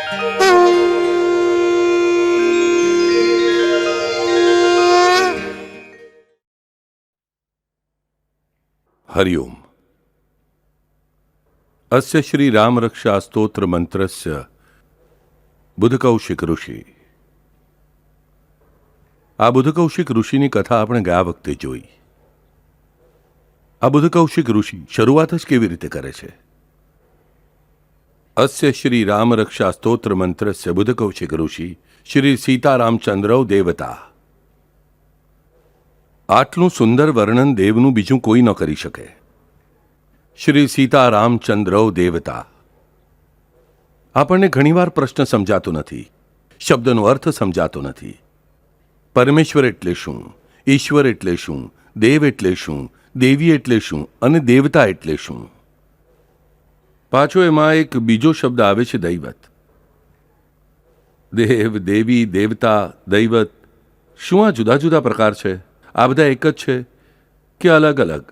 हरिओम। अस्य श्री राम रक्षा स्तोत्र मंत्रस्य બુદ્ધકૌશિક ઋષિ। આ બુદ્ધકૌશિક ઋષિની કથા આપણે ગયા વખતે જોઈ। આ બુદ્ધકૌશિક ઋષિ શરૂઆત જ કેવી રીતે કરે છે? અસ્ય શ્રી રામ રક્ષા સ્તોત્ર મંત્રસ્ય બુદ્ધકૌશિક ઋષિ શ્રી સીતારામચંદ્રૌ દેવતા। આટલું સુંદર વર્ણન દેવનું બીજું કોઈ ન કરી શકે। શ્રી સીતારામચંદ્રૌ દેવતા। આપણને ઘણીવાર પ્રશ્ન સમજાતો નથી, શબ્દનો અર્થ સમજાતો નથી। પરમેશ્વર એટલે શું, ઈશ્વર એટલે શું, દેવ એટલે શું, દેવી એટલે શું અને દેવતા એટલે શું? પાછો એમાં એક બીજો શબ્દ આવે છે, દૈવત। દેવ, દેવી, દેવતા, દૈવત, શું આ જુદા જુદા પ્રકાર છે? આ બધા એક જ છે કે અલગ અલગ?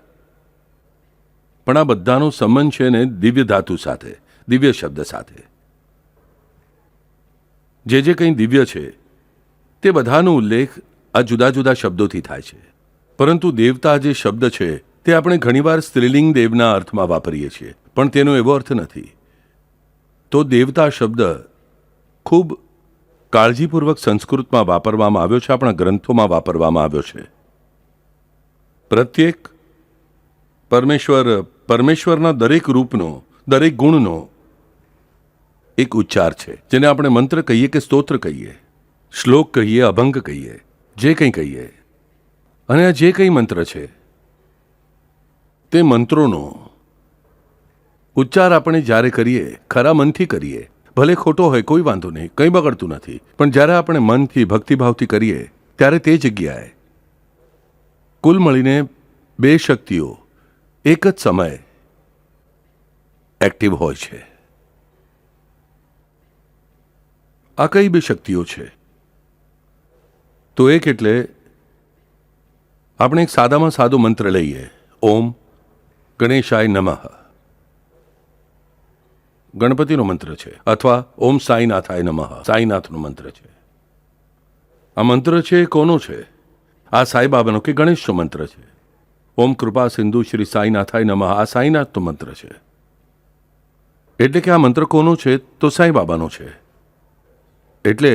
પણ આ બધાનો સંબંધ છે ને દિવ્ય ધાતુ સાથે, દિવ્ય શબ્દ સાથે। જે કંઈ દિવ્ય છે તે બધાનો ઉલ્લેખ આ જુદા જુદા શબ્દોથી થાય છે। પરંતુ દેવતા જે શબ્દ છે તે આપણે ઘણીવાર સ્ત્રીલિંગ દેવના અર્થમાં વાપરીએ છીએ, પણ તેનો એવો અર્થ નથી। તો દેવતા શબ્દ ખૂબ કાળજીપૂર્વક સંસ્કૃતમાં વાપરવામાં આવ્યો છે, આપણા ગ્રંથોમાં વાપરવામાં આવ્યો છે। પ્રત્યેક પરમેશ્વરના દરેક રૂપનો, દરેક ગુણનો એક ઉચ્ચાર છે, જેને આપણે મંત્ર કહીએ કે સ્તોત્ર કહીએ, શ્લોક કહીએ, અભંગ કહીએ, જે કંઈ કહીએ। અને આ જે કંઈ મંત્ર છે તે મંત્રોનો ઉચ્ચાર આપણે જ્યારે કરીએ, ખરા મનથી કરીએ, ભલે ખોટો હોય કોઈ વાંધો નહીં, કંઈ બગડતું નથી, પણ જ્યારે આપણે મનથી ભક્તિભાવથી કરીએ ત્યારે તે જગ્યાએ કુલ મળીને બે શક્તિઓ એક જ સમયે એક્ટિવ હોય છે। આ કઈ બે શક્તિઓ છે? તો એક એટલે આપણે એક સાદામાં સાદો મંત્ર લઈએ, ઓમ ગણેશાય નમઃ, ગણપતિનો મંત્ર છે, અથવા ઓમ સાઈનાથાય નમઃ, સાઈનાથનો મંત્ર છે। આ મંત્ર છે કોનો છે? આ સાંઈબાબાનો કે ગણેશનો મંત્ર છે। ઓમ કૃપા સિંધુ શ્રી સાઈનાથાય નમઃ, આ સાઈનાથનો મંત્ર છે। એટલે કે આ મંત્ર કોનો છે? તો સાંઈબાબાનો છે। એટલે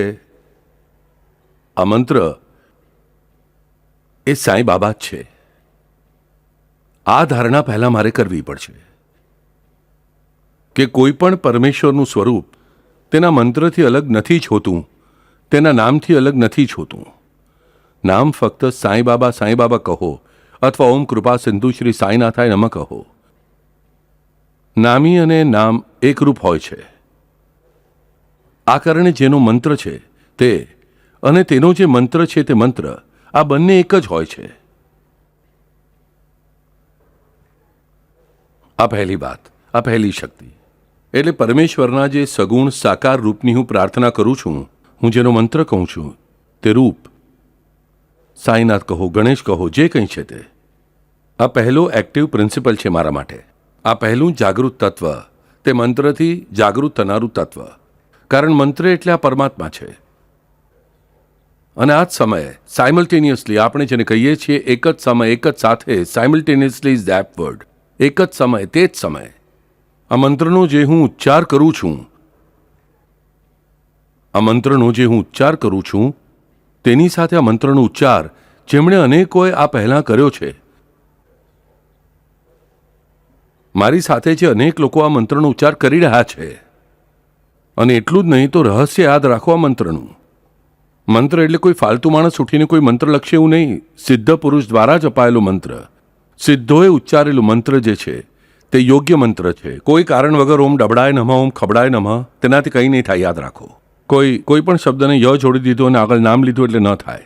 આ મંત્ર એ સાંઈ બાબા જ છે। આ ધારણા પહેલા મારે કરવી પડશે કે કોઈ પણ પરમેશ્વરનું સ્વરૂપ તેના મંત્રથી અલગ નથી જ હોતું, તેના નામથી અલગ નથી જ હોતું। નામ ફક્ત સાંઈ બાબા કહો અથવા ઓમ કૃપા સિંધુ શ્રી સાઈનાથાય નમઃ કહો, નામી અને નામ એકરૂપ હોય છે। આ કારણે જેનો મંત્ર છે તે અને તેનો જે મંત્ર છે તે મંત્ર, આ બંને એક જ હોય છે। આ પહેલી વાત, આ પહેલી શક્તિ। એટલે પરમેશ્વરના જે સગુણ સાકાર રૂપની હું પ્રાર્થના કરું છું, હું જેનો મંત્ર કહું છું તે રૂપ, સાઈનાથ કહો, ગણેશ કહો, જે કંઈ છે તે, આ પહેલો એક્ટિવ પ્રિન્સિપલ છે મારા માટે। આ પહેલું જાગૃત તત્વ, તે મંત્રથી જાગૃત થનારું તત્વ। કારણ મંત્ર એટલે આ પરમાત્મા છે। અને આ જ સમયે સાયમલ્ટેનિયસલી આપણે જેને કહીએ છીએ એક જ સમય, એક જ સાથે, સાયમલ્ટેનિયસલી ઇઝ ધેટ વર્ડ, એક જ સમય, તે જ સમય, આ મંત્રનો જે હું ઉચ્ચાર કરું છું, આ મંત્રનો જે હું ઉચ્ચાર કરું છું તેની સાથે આ મંત્રનો ઉચ્ચાર જેમણે અનેકોએ આ પહેલાં કર્યો છે, મારી સાથે જે અનેક લોકો આ મંત્રનો ઉચ્ચાર કરી રહ્યા છે। અને એટલું જ નહીં તો રહસ્ય યાદ રાખો આ મંત્રનું। મંત્ર એટલે કોઈ ફાલતુ માણસ ઉઠીને કોઈ મંત્ર લખશે એવું નહીં, સિદ્ધ પુરુષ દ્વારા જ અપાયેલો મંત્ર, સિદ્ધોએ ઉચ્ચારેલું મંત્ર જે છે તે યોગ્ય મંત્ર છે। કોઈ કારણ વગર ઓમ ડબડાય નમઃ, ઓમ ખબડાય નમઃ, તેનાથી કંઈ નહીં થાય, યાદ રાખો। કોઈ પણ શબ્દને ય જોડી દીધો અને આગળ નામ લીધું એટલે ન થાય,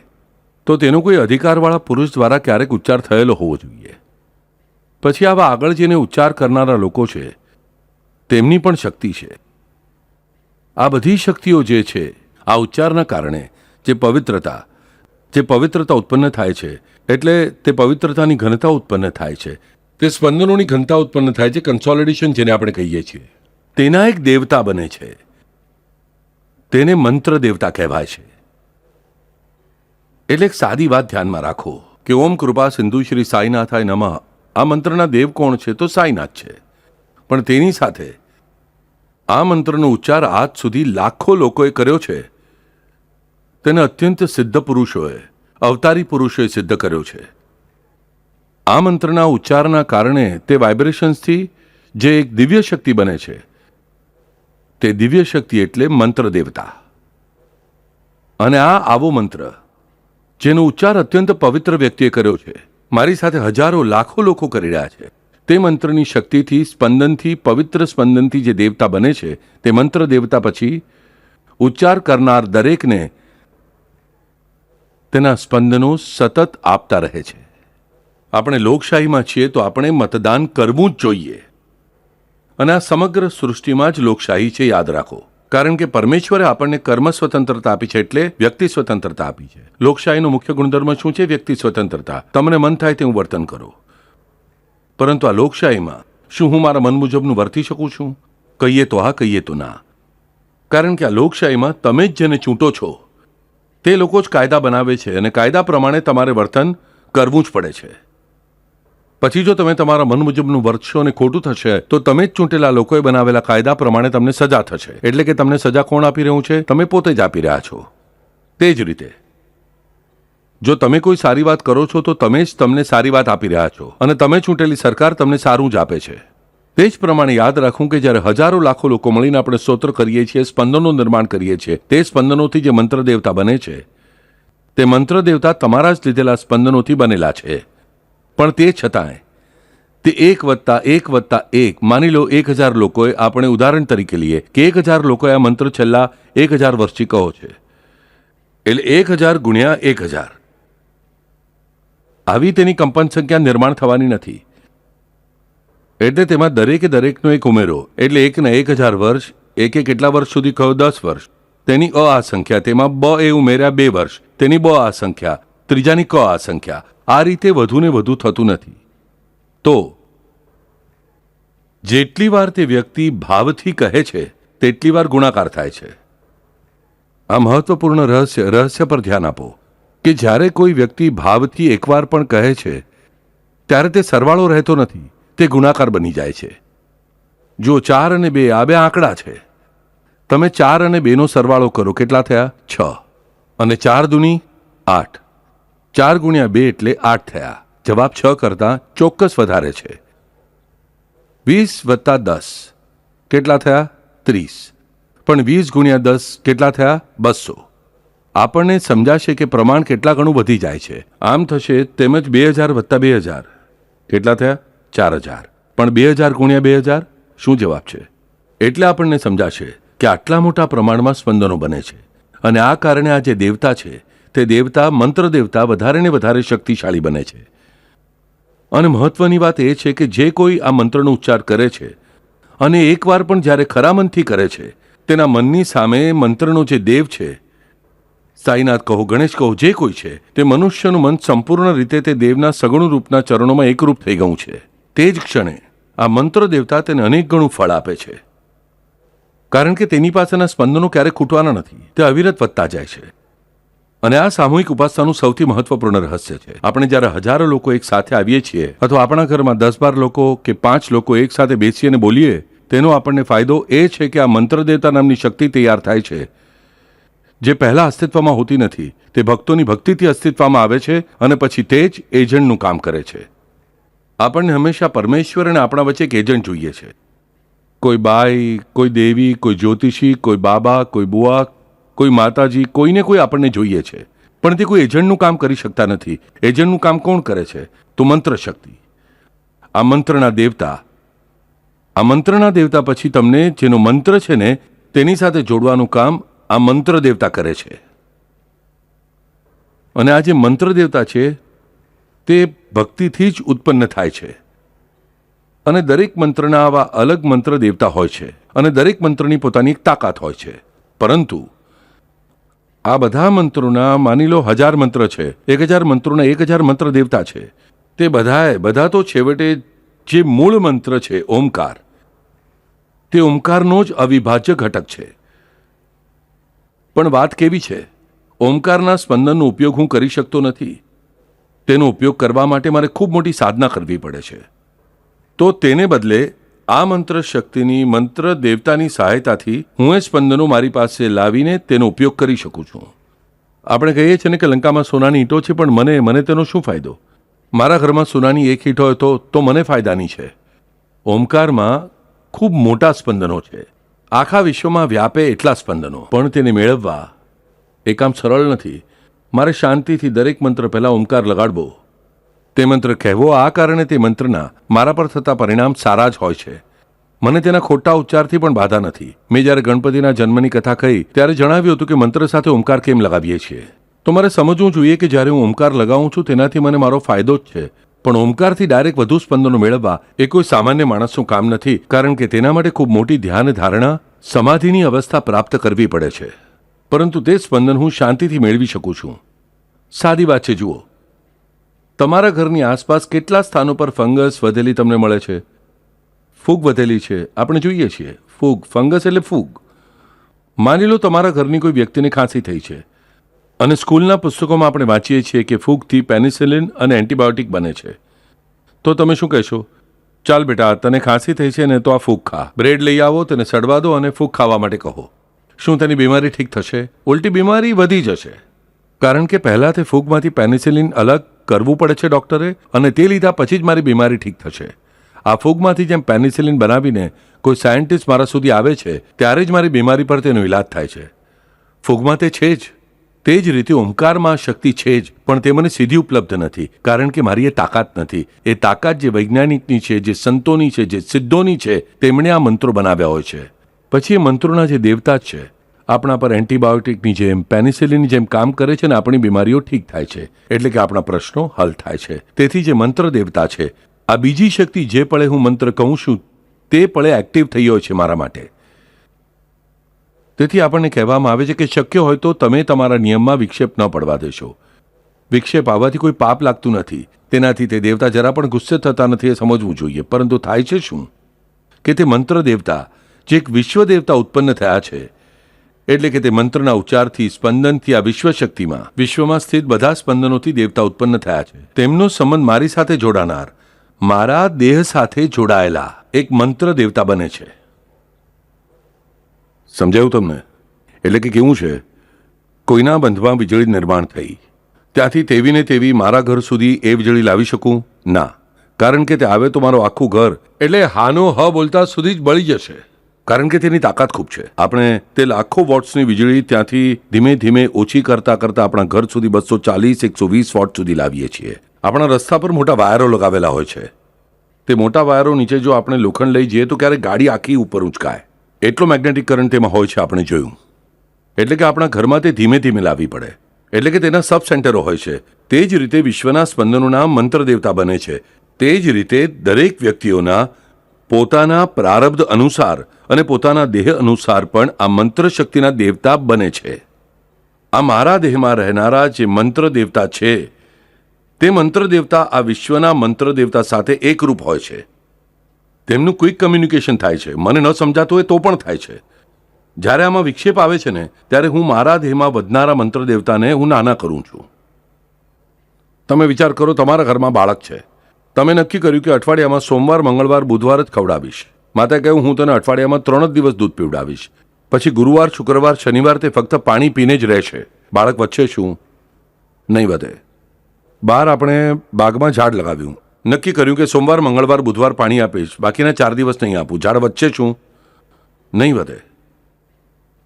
તો તેનો કોઈ અધિકારવાળા પુરુષ દ્વારા ક્યારેક ઉચ્ચાર થયેલો હોવો જોઈએ। પછી આવા આગળ જેને ઉચ્ચાર કરનારા લોકો છે તેમની પણ શક્તિ છે। આ બધી શક્તિઓ જે છે, આ ઉચ્ચારના કારણે જે પવિત્રતા ઉત્પન્ન થાય છે, એટલે તે પવિત્રતાની ઘનતા ઉત્પન્ન થાય છે, તે સ્પંદનોની ઘનતા ઉત્પન્ન થાય છે, કન્સોલિડેશન જેને આપણે કહીએ છીએ, તેના એક દેવતા બને છે। તેને મંત્ર દેવતા કહેવાય છે. એટલે એક સાદી વાત ધ્યાનમાં રાખો કે ઓમ કૃપા સિંધુ શ્રી સાઈનાથાય નમઃ આ મંત્રના દેવ કોણ છે? તો સાઈનાથ છે. પણ તેની સાથે આ મંત્રનો ઉચ્ચાર આજ સુધી લાખો લોકોએ કર્યો છે. તેને અત્યંત સિદ્ધ પુરુષોએ, અવતારી પુરુષોએ સિદ્ધ કર્યો છે. આ મંત્રના ઉચ્ચારના કારણે તે વાઇબ્રેશન્સથી જે એક દિવ્ય શક્તિ બને છે, તે દિવ્ય શક્તિ એટલે મંત્ર દેવતા. અને આ આવો મંત્ર જેનો ઉચ્ચાર અત્યંત પવિત્ર વ્યક્તિએ કર્યો છે, મારી સાથે હજારો લાખો લોકો કરી રહ્યા છે, તે મંત્રની શક્તિથી, સ્પંદનથી, પવિત્ર સ્પંદનથી જે દેવતા બને છે, તે મંત્ર દેવતા પછી ઉચ્ચાર કરનાર દરેકને તેના સ્પંદનો સતત આપતા રહે છે. આપણે લોકશાહીમાં છીએ તો આપણે મતદાન કરવું જ જોઈએ. અને આ સમગ્ર સૃષ્ટિમાં જ લોકશાહી છે, યાદ રાખો. કારણ કે પરમેશ્વરે આપણને કર્મ સ્વતંત્રતા આપી છે, એટલે વ્યક્તિ સ્વતંત્રતા આપી છે. લોકશાહીનો મુખ્ય ગુણધર્મ શું છે? વ્યક્તિ સ્વતંત્રતા. તમને મન થાય તેવું વર્તન કરો. પરંતુ આ લોકશાહીમાં શું હું મારા મન મુજબનું વર્તી શકું છું? કહીએ તો હા, કહીએ તો ના. કારણ કે આ લોકશાહીમાં તમે જ જેને ચૂંટો છો તે લોકો જ કાયદા બનાવે છે, અને કાયદા પ્રમાણે તમારે વર્તન કરવું જ પડે છે. પછી જો તમે તમારા મન મુજબનું વર્તશો અને ખોટું થશે તો તમે જ ચૂંટેલા લોકોએ બનાવેલા કાયદા પ્રમાણે તમને સજા થશે. એટલે કે તમને સજા કોણ આપી રહ્યું છે? તમે પોતે જ આપી રહ્યા છો. તે જ રીતે જો તમે કોઈ સારી વાત કરો છો તો તમે જ તમને સારી વાત આપી રહ્યા છો, અને તમે ચૂંટેલી સરકાર તમને સારું જ આપે છે. તે જ પ્રમાણે યાદ રાખવું કે જ્યારે હજારો લાખો લોકો મળીને આપણે સ્તોત્ર કરીએ છીએ, સ્પંદનોનું નિર્માણ કરીએ છીએ, તે સ્પંદનોથી જે મંત્ર દેવતા બને છે, તે મંત્ર દેવતા તમારા જ લીધેલા સ્પંદનોથી બનેલા છે. પણ તે છતાંય તે 1+1+1 માની લો 1000 લોકોએ, આપણે ઉદાહરણ તરીકે લઈએ કે 1000 લોકોએ આ મંત્ર છેલ્લા 1000 વર્ષથી કહો છે, એટલે 1000 ગુણ્યા 1000 આવી તેની કંપન સંખ્યા નિર્માણ થવાની નથી. એટલે તેમાં દરેકે દરેકનો એક ઉમેરો, એટલે 1 ને 1000 વર્ષ, એકે કેટલા વર્ષ સુધી કહો? 10 વર્ષ. તેની આ સંખ્યા, તેમાં બ એ ઉમેર્યા 2 વર્ષ, તેની બ આ સંખ્યા, ત્રીજાની ક આ સંખ્યા. આ રીતે વધુ ને વધુ થતું નથી. તો જેટલી વાર તે વ્યક્તિ ભાવથી કહે છે તેટલી વાર ગુણાકાર થાય છે. આ મહત્વપૂર્ણ રહસ્ય પર ધ્યાન આપો કે જ્યારે કોઈ વ્યક્તિ ભાવથી એકવાર પણ કહે છે ત્યારે તે સરવાળો રહેતો નથી, તે ગુણાકાર બની જાય છે. જો 4 અને 2 આ બે આંકડા છે, તમે 4 અને 2 નો સરવાળો કરો, કેટલા થયા? 6. અને 4 દુની 8. 4 ગુણ્યા 2 એટલે 8 થયા. જવાબ 6 કરતાં ચોક્કસ વધારે છે. 20 + 10 કેટલા થયા? 30. પણ 20 ગુણ્યા 10 કેટલા થયા? 200. આપણને સમજાશે કે પ્રમાણ કેટલા ગણું વધી જાય છે. આમ થશે તેમજ 2000 + 2000 કેટલા થયા? 4000. પણ 2000 ગુણ્યા 2000 શું જવાબ છે? એટલે આપણને સમજાશે કે આટલા મોટા પ્રમાણમાં સ્પંદનો બને છે. અને આ કારણે આ જે દેવતા છે તે દેવતા, મંત્ર દેવતા વધારે ને વધારે શક્તિશાળી બને છે. અને મહત્વની વાત એ છે કે જે કોઈ આ મંત્રનો ઉચ્ચાર કરે છે અને એકવાર પણ જ્યારે ખરા મનથી કરે છે, તેના મનની સામે મંત્રનો જે દેવ છે, સાઈનાથ કહો, ગણેશ કહો, જે કોઈ છે, તે મનુષ્યનું મન સંપૂર્ણ રીતે તે દેવના સગુણ રૂપના ચરણોમાં એકરૂપ થઈ ગયું છે. તે જ ક્ષણે આ મંત્ર દેવતા તેને અનેક ગણું ફળ આપે છે. કારણ કે તેની પાસેના સ્પંદનો ક્યારેક ખૂટવાના નથી, તે અવિરત વધતા જાય છે. અને આ સામૂહિક ઉપાસનાનું સૌથી મહત્વપૂર્ણ રહસ્ય છે. આપણે જ્યારે હજારો લોકો એક સાથે આવીએ છીએ, અથવા આપણા ઘરમાં 10-12 લોકો કે 5 લોકો એક સાથે બેસીને બોલીએ, તેનો આપણને ફાયદો એ છે કે આ મંત્ર દેવતા નામની શક્તિ તૈયાર થાય છે, જે પહેલા અસ્તિત્વમાં હોતી નથી. તે ભક્તોની ભક્તિથી અસ્તિત્વમાં આવે છે અને પછી તે જ એજન્ટનું કામ કરે છે. આપણને હંમેશા પરમેશ્વર અને આપણા વચ્ચે એક એજન્ટ જોઈએ છે. કોઈ બાઈ, કોઈ દેવી, કોઈ જ્યોતિષી, કોઈ બાબા, કોઈ બુઆ, કોઈ માતાજી, કોઈને કોઈ આપણને જોઈએ છે. પણ તે કોઈ એજન્ટનું કામ કરી શકતા નથી. એજન્ટનું કામ કોણ કરે છે? તો મંત્ર શક્તિ. આ મંત્રના દેવતા પછી તમને જેનો મંત્ર છે ને તેની સાથે જોડવાનું કામ આ મંત્ર દેવતા કરે છે. અને આ જે મંત્ર દેવતા છે તે ભક્તિથી જ ઉત્પન્ન થાય છે. અને દરેક મંત્રના આવા અલગ મંત્ર દેવતા હોય છે, અને દરેક મંત્રની પોતાની એક તાકાત હોય છે. પરંતુ આ બધા મંત્રોના માની લો 1000 મંત્ર છે, 1000 મંત્રોના 1000 મંત્ર દેવતા છે. તે બધા તો છેવટે જે મૂળ મંત્ર છે ઓમકાર, તે ઓમકારનો જ અવિભાજ્ય ઘટક છે. પણ વાત કેવી છે, ઓમકારના સ્પંદનનો ઉપયોગ હું કરી શકતો નથી. તેનો ઉપયોગ કરવા માટે મારે ખૂબ મોટી સાધના કરવી પડે છે. તો તેને બદલે આ મંત્ર શક્તિની, મંત્ર દેવતાની સહાયતાથી હું એ સ્પંદનો મારી પાસે લાવીને તેનો ઉપયોગ કરી શકું છું. આપણે કહીએ છીએ ને કે લંકામાં સોનાની ઈંટો છે, પણ મને તેનો શું ફાયદો? મારા ઘરમાં સોનાની એક ઈંટ હોય તો મને ફાયદાની છે. ઓમકારમાં ખૂબ મોટા સ્પંદનો છે, આખા વિશ્વમાં વ્યાપે એટલા સ્પંદનો, પણ તેને મેળવવા એ કામ સરળ નથી. મારે શાંતિથી દરેક મંત્ર પહેલાં ઓમકાર લગાડવો, તે મંત્ર કહેવો. આ કારણે તે મંત્રના મારા પર થતા પરિણામ સારા જ હોય છે. મને તેના ખોટા ઉચ્ચારથી પણ બાધા નથી. મેં જ્યારે ગણપતિના જન્મની કથા કહી ત્યારે જણાવ્યું હતું કે મંત્ર સાથે ઓમકાર કેમ લગાવીએ છીએ. તો મારે સમજવું જોઈએ કે જ્યારે હું ઓમકાર લગાવું છું તેનાથી મને મારો ફાયદો જ છે, પણ ઓમકારથી ડાયરેક્ટ વધુ સ્પંદનો મેળવવા એ કોઈ સામાન્ય માણસનું કામ નથી, કારણ કે તેના માટે ખૂબ મોટી ધ્યાન ધારણા, સમાધિની અવસ્થા પ્રાપ્ત કરવી પડે છે. પરંતુ તે સ્પંદન હું શાંતિથી મેળવી શકું છું. સાદી વાત છે. જુઓ, તમારા ઘરની આસપાસ કેટલા સ્થાનો પર ફંગસ વધેલી તમને મળે છે? ફૂગ વધેલી છે, આપણે જોઈએ છીએ. ફૂગ, ફંગસ એટલે ફૂગ. માની લો તમારા ઘરની કોઈ વ્યક્તિને ખાંસી થઈ છે, અને સ્કૂલના પુસ્તકોમાં આપણે વાંચીએ છીએ કે ફૂગથી પેનિસિલિન અને એન્ટીબાયોટિક બને છે. તો તમે શું કહેશો? ચાલ બેટા, તને ખાંસી થઈ છે ને, તો આ ફૂગ ખા. બ્રેડ લઈ આવો, તેને સડવા દો અને ફૂગ ખાવા માટે કહો. શું તેની બીમારી ઠીક થશે? ઉલટી બીમારી વધી જશે, કારણ કે પહેલાં તે ફૂગમાંથી પેનિસિલિન અલગ કરવું પડે છે ડૉક્ટરે, અને તે લીધા પછી જ મારી બીમારી ઠીક થશે. આ ફૂગમાંથી જેમ પેનિસિલિન બનાવીને કોઈ સાયન્ટિસ્ટ મારા સુધી આવે છે, ત્યારે જ મારી બીમારી પર તેનો ઇલાજ થાય છે. ફૂગમાં તે છે જ, તે જ રીતે ઓમકારમાં શક્તિ છે જ, પણ તે મને સીધી ઉપલબ્ધ નથી, કારણ કે મારી એ તાકાત નથી. એ તાકાત જે વૈજ્ઞાનિકની છે, જે સંતોની છે, જે સિદ્ધોની છે, તેમણે આ મંત્રો બનાવ્યા હોય છે. પછી એ મંત્રોના જે દેવતા છે, આપણા પર એન્ટીબાયોટિકની જેમ, પેનિસિલિનની જેમ કામ કરે છે, ને આપણી બીમારીઓ ઠીક થાય છે, એટલે કે આપણા પ્રશ્નો હલ થાય છે. તેથી જે મંત્ર દેવતા છે, આ બીજી શક્તિ જે પળે હું મંત્ર કહું છું તે પળે એક્ટિવ થઈ હોય છે મારા માટે. તેથી આપણને કહેવામાં આવે છે કે શક્ય હોય તો તમે તમારા નિયમમાં વિક્ષેપ ન પડવા દેશો. વિક્ષેપ આવવાથી કોઈ પાપ લાગતું નથી, તેનાથી તે દેવતા જરા પણ ગુસ્સે થતા નથી, એ સમજવું જોઈએ. પરંતુ થાય છે શું કે તે મંત્ર દેવતા જે એક વિશ્વ દેવતા ઉત્પન્ન થયા છે, એટલે કે તે મંત્રના ઉચ્ચારથી, સ્પંદનથી આ વિશ્વ શક્તિમાં, વિશ્વમાં સ્થિત બધા સ્પંદનોથી દેવતા ઉત્પન્ન થયા છે. તેમનો સંબંધ મારી સાથે જોડાનાર, મારા દેહ સાથે જોડાયેલા એક મંત્ર દેવતા બને છે. સમજાયું તમને? એટલે કે કેવું છે, કોઈના બંધમાં વીજળી નિર્માણ થઈ, ત્યાંથી તેવી ને તેવી મારા ઘર સુધી એ વીજળી લાવી શકું ના, કારણ કે તે આવે તો મારું આખું ઘર, એટલે હાનો હ બોલતા સુધી જ બળી જશે, કારણ કે તેની તાકાત ખૂબ છે. આપણે તે લાખો વોટ્સની વીજળી ત્યાંથી ધીમે ધીમે ઓછી કરતા કરતા આપણા ઘર સુધી 240, 120 વોટ સુધી લાવીએ છીએ. આપણા રસ્તા પર મોટા વાયરો લગાવેલા હોય છે. તે મોટા વાયરો નીચે જો આપણે લોખંડ લઈ જઈએ તો ક્યારેક ગાડી આખી ઉપર ઉંચકાય, એટલો મેગ્નેટિક કરંટ તેમાં હોય છે, આપણે જોયું. એટલે કે આપણા ઘરમાં તે ધીમે ધીમે લાવવી પડે, એટલે કે તેના સબ સેન્ટરો હોય છે. તે જ રીતે વિશ્વના સ્પંદનોના મંત્ર દેવતા બને છે. તે જ રીતે દરેક વ્યક્તિઓના પોતાના પ્રારબ્ધ અનુસાર અને પોતાના દેહ અનુસાર પણ આ મંત્ર શક્તિના દેવતા બને છે. આ મારા દેહમાં રહેનારા જે મંત્ર દેવતા છે, તે મંત્ર દેવતા આ વિશ્વના મંત્ર દેવતા સાથે એકરૂપ હોય છે. તેમનું ક્વિક કમ્યુનિકેશન થાય છે. મને ન સમજાતું હોય તો પણ થાય છે. જ્યારે આમાં વિક્ષેપ આવે છે ને, ત્યારે હું મારા દેહમાં વધનારા મંત્ર દેવતાને હું નાના કરું છું. તમે વિચાર કરો, તમારા ઘરમાં બાળક છે, તમે નક્કી કર્યું કે અઠવાડિયામાં સોમવાર, મંગળવાર, બુધવાર જ ખવડાવીશ. માતાએ કહ્યું હું તને અઠવાડિયામાં 3 જ દિવસ દૂધ પીવડાવીશ, પછી ગુરુવાર, શુક્રવાર, શનિવાર તે ફક્ત પાણી પીને જ રહેશે. બાળક વચ્ચે શું નહીં વધે. બહાર આપણે બાગમાં ઝાડ લગાવ્યું, નક્કી કર્યું કે સોમવાર, મંગળવાર, બુધવાર પાણી આપીશ, બાકીના 4 દિવસ નહીં આપું. ઝાડ વચ્ચે શું નહીં વધે.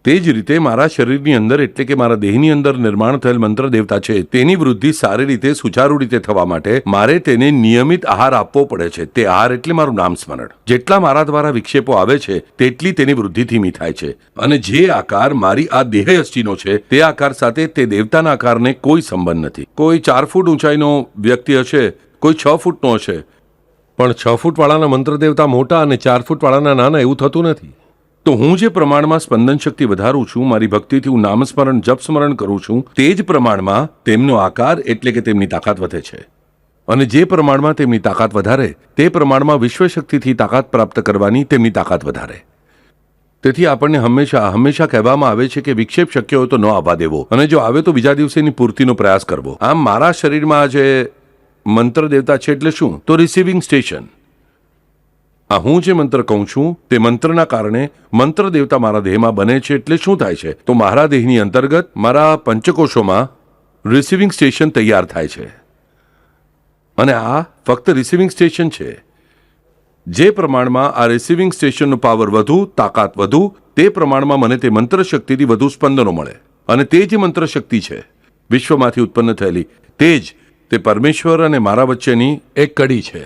તે જ રીતે મારા શરીરની અંદર, એટલે કે મારા દેહની અંદર નિર્માણ થયેલ મંત્ર દેવતા છે, તેની વૃદ્ધિ સારી રીતે, સુચારુ રીતે થવા માટે મારે તેને નિયમિત આહાર આપવો પડે છે. તે આહાર એટલે મારું નામ સ્મરણ. જેટલા મારા દ્વારા વિક્ષેપો આવે છે તેટલી તેની વૃદ્ધિ ધીમી થાય છે, અને જે આકાર મારી આ દેહયષ્ટિનો છે તે આકાર સાથે તે દેવતાના આકારને કોઈ સંબંધ નથી. કોઈ 4 ફૂટ ઊંચાઈનો વ્યક્તિ હશે, કોઈ 6 ફૂટનો હશે, પણ 6 ફૂટવાળાના મંત્ર દેવતા મોટા અને 4 ફૂટવાળાના નાના, એવું થતું નથી. તો હું જે પ્રમાણમાં સ્પંદન શક્તિ વધારું છું, મારી ભક્તિથી હું નામસ્મરણ, જપ સ્મરણ કરું છું, તે જ પ્રમાણમાં તેમનો આકાર, એટલે કે તેમની તાકાત વધે છે. અને જે પ્રમાણમાં તેમની તાકાત વધારે, તે પ્રમાણમાં વિશ્વ શક્તિથી તાકાત પ્રાપ્ત કરવાની તેમની તાકાત વધારે. તેથી આપણને હંમેશા કહેવામાં આવે છે કે વિક્ષેપ શક્ય હોય તો ન આવવા દેવો, અને જો આવે તો બીજા દિવસેની પૂર્તિનો પ્રયાસ કરવો. આમ મારા શરીરમાં જે મંત્ર દેવતા છે એટલે શું? તો રિસીવિંગ સ્ટેશન. આ હું જે મંત્ર કહું છું તે મંત્રના કારણે મંત્ર દેવતા મારા દેહમાં બને છે. એટલે શું થાય છે? તો મારા દેહની અંતર્ગત મારા પંચકોશોમાં રિસીવિંગ સ્ટેશન તૈયાર થાય છે. અને આ ફક્ત રિસીવિંગ સ્ટેશન છે. જે પ્રમાણમાં આ રિસીવિંગ સ્ટેશનનો પાવર વધુ, તાકાત વધુ, તે પ્રમાણમાં મને તે મંત્ર શક્તિથી વધુ સ્પંદનો મળે. અને તે જે મંત્ર શક્તિ છે વિશ્વમાંથી ઉત્પન્ન થયેલી, તે પરમેશ્વર અને મારા વચ્ચેની એક કડી છે.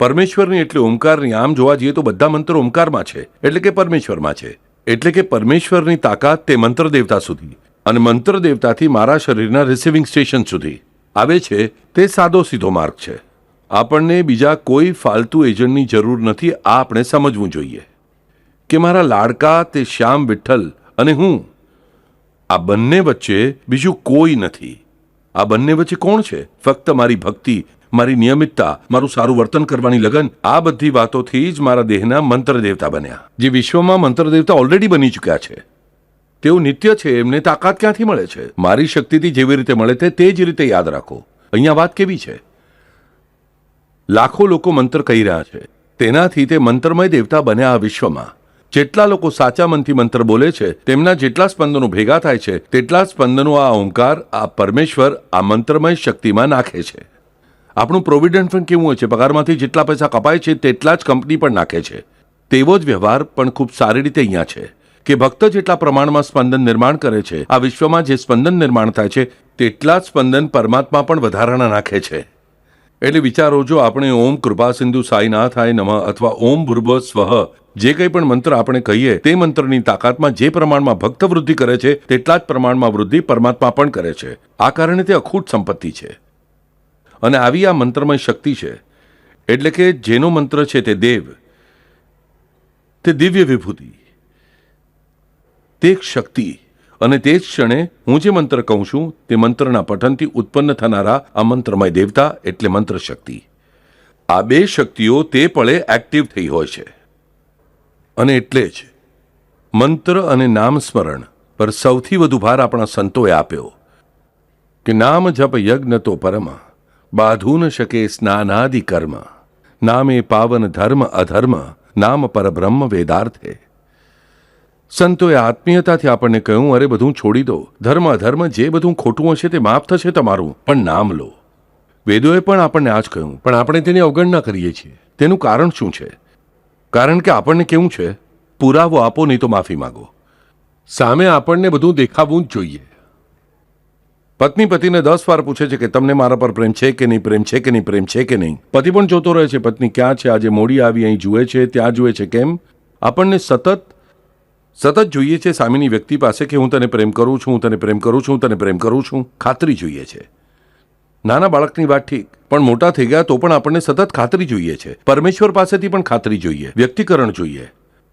પરમેશ્વરની એટલે ઓમકારની. આમ જોવા જઈએ તો બધા મંત્રો ઓમકારમાં છે, એટલે કે પરમેશ્વરમાં છે. એટલે કે પરમેશ્વરની તાકાત તે મંત્ર દેવતા સુધી અને મંત્ર દેવતાથી મારા શરીરના રિસીવિંગ સ્ટેશન સુધી આવે છે. તે સાદો સીધો માર્ગ છે. આપણને બીજા કોઈ ફાલતુ એજન્ટની જરૂર નથી. આ આપણે સમજવું જોઈએ કે મારા લાડકા તે શ્યામ વિઠ્ઠલ અને હું, આ બંને વચ્ચે બીજું કોઈ નથી. આ બંને વચ્ચે કોણ છે? ફક્ત મારી ભક્તિ, મારી નિયમિતતા, મારું સારું વર્તન કરવાની લગન. આ બધી વાતોથી જ મારા દેહના મંત્ર દેવતા બન્યા. જે વિશ્વમાં મંત્ર દેવતા ઓલરેડી બની ચૂક્યા છે, તેઓ નિત્ય છે. એમને તાકાત ક્યાંથી મળે છે? મારી શક્તિથી જેવી રીતે મળે તે જ રીતે યાદ રાખો. અહીંયા વાત કેવી છે? લાખો લોકો મંત્ર કહી રહ્યા છે, તેનાથી તે મંત્રમય દેવતા બન્યા. આ વિશ્વમાં જેટલા લોકો સાચા મનથી મંત્ર બોલે છે, તેમના જેટલા સ્પંદનો ભેગા થાય છે, તેટલા સ્પંદનો આ ઓમકાર, આ પરમેશ્વર, આ મંત્રમય શક્તિમાં નાખે છે. આપણું પ્રોવિડન્ટ ફંડ કેવું હોય છે? પગારમાંથી જેટલા પૈસા કપાય છે તેટલા જ કંપની પણ નાખે છે. તેવો જ વ્યવહાર પણ ખૂબ સારી રીતે અહીંયા છે કે ભક્ત જેટલા પ્રમાણમાં સ્પંદન નિર્માણ કરે છે, આ વિશ્વમાં જે સ્પંદન નિર્માણ થાય છે તેટલા જ સ્પંદન પરમાત્મા પણ વધારાના નાખે છે. એટલે વિચારો, જો આપણે ઓમ કૃપા સિંધુ સાઈનાથાય નમઃ અથવા ઓમ ભૂર્ભુવઃ સ્વઃ જે કંઈ પણ મંત્ર આપણે કહીએ, તે મંત્રની તાકાતમાં જે પ્રમાણમાં ભક્ત વૃદ્ધિ કરે છે તેટલા જ પ્રમાણમાં વૃદ્ધિ પરમાત્મા પણ કરે છે. આ કારણે તે અખૂટ સંપત્તિ છે. અને આવી આ મંત્રમય શક્તિ છે. એટલે કે જેનો મંત્ર છે તે દેવ, તે દિવ્ય વિભૂતિ, તે શક્તિ. અને તે જ ક્ષણે હું જે મંત્ર કહું છું તે મંત્રના પઠનથી ઉત્પન્ન થનારા આ મંત્રમય દેવતા એટલે મંત્ર શક્તિ. આ બે શક્તિઓ તે પળે એક્ટિવ થઈ હોય છે. અને એટલે જ મંત્ર અને નામ સ્મરણ પર સૌથી વધુ ભાર આપણા સંતોએ આપ્યો કે નામ જપ યજ્ઞ તો પરમ, બાધુ ન શકે સ્નાનાદિ કર્મ, નામે પાવન ધર્મ અધર્મ, નામ પરબ્રહ્મ વેદાર્થે. સંતોએ આત્મીયતાથી આપણને કહ્યું, અરે બધું છોડી દો, ધર્મ અધર્મ જે બધું ખોટું હશે તે માફ થશે તમારું, પણ નામ લો. વેદોએ પણ આપણને આ જ કહ્યું, પણ આપણે તેની અવગણના કરીએ છીએ. તેનું કારણ શું છે? કારણ કે આપણને કેવું છે? પુરાવો આપો નહીં તો માફી માંગો. સામે આપણને બધું દેખાવું જ જોઈએ. પત્ની પતિને 10 વાર પૂછે છે કે તમને મારા પર પ્રેમ છે કે નહીં, પ્રેમ છે કે નહીં, પ્રેમ છે કે નહીં. પતિ પણ જોતો રહે છે પત્ની ક્યાં છે, આજે મોડી આવી, અહીં જુએ છે, ત્યાં જુએ છે. કેમ? આપણને સતત જોઈએ છે સામેની વ્યક્તિ પાસે કે હું તને પ્રેમ કરું છું, હું તને પ્રેમ કરું છું, હું તને પ્રેમ કરું છું. ખાતરી જોઈએ છે. નાના બાળકની વાત ઠીક, પણ મોટા થઈ ગયા તો પણ આપણને સતત ખાતરી જોઈએ છે. પરમેશ્વર પાસેથી પણ ખાતરી જોઈએ, વ્યક્તિકરણ જોઈએ.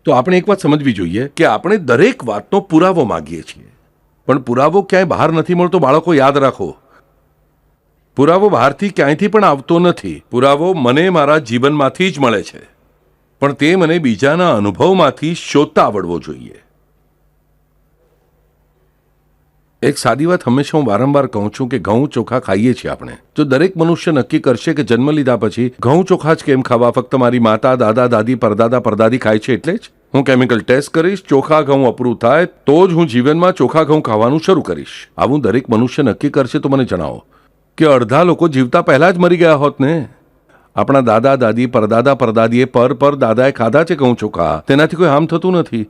તો આપણે એક વાત સમજવી જોઈએ કે આપણે દરેક વાતનો પુરાવો માંગીએ છીએ, પણ પુરાવો ક્યાંય બહાર નથી મળતો. બાળકો યાદ રાખો, પુરાવો બહારથી ક્યાંયથી પણ આવતો નથી. પુરાવો મને મારા જીવનમાંથી જ મળે છે, પણ તે મને બીજાના અનુભવમાંથી શોધતા આવડવો જોઈએ. એક સાદી વાત હંમેશા હું વારંવાર કહું છું કે ઘઉં ચોખા ખાઈએ છીએ આપણે. જો દરેક મનુષ્ય નક્કી કરશે કે જન્મ લીધા પછી ઘઉં ચોખા જ કેમ ખાવા, ફક્ત મારી માતા, દાદા, દાદી, પરદાદા, પરદાદી ખાય છે એટલે જ હું કેમિકલ ટેસ્ટ કરીશ, ચોખા ઘઉં અપ્રૂવ થાય તો જ હું જીવનમાં ચોખા ઘઉં ખાવાનું શરૂ કરીશ. આવું દરેક મનુષ્ય નક્કી કરશે તો મને જણાવો કે અડધા લોકો જીવતા પહેલા જ મરી ગયા હોત ને. આપણા દાદા દાદી, પરદાદા પરદાદીએ પર દાદાએ ખાધા છે ઘઉં ચોખા, તેનાથી કોઈ હાર્મ થતું નથી.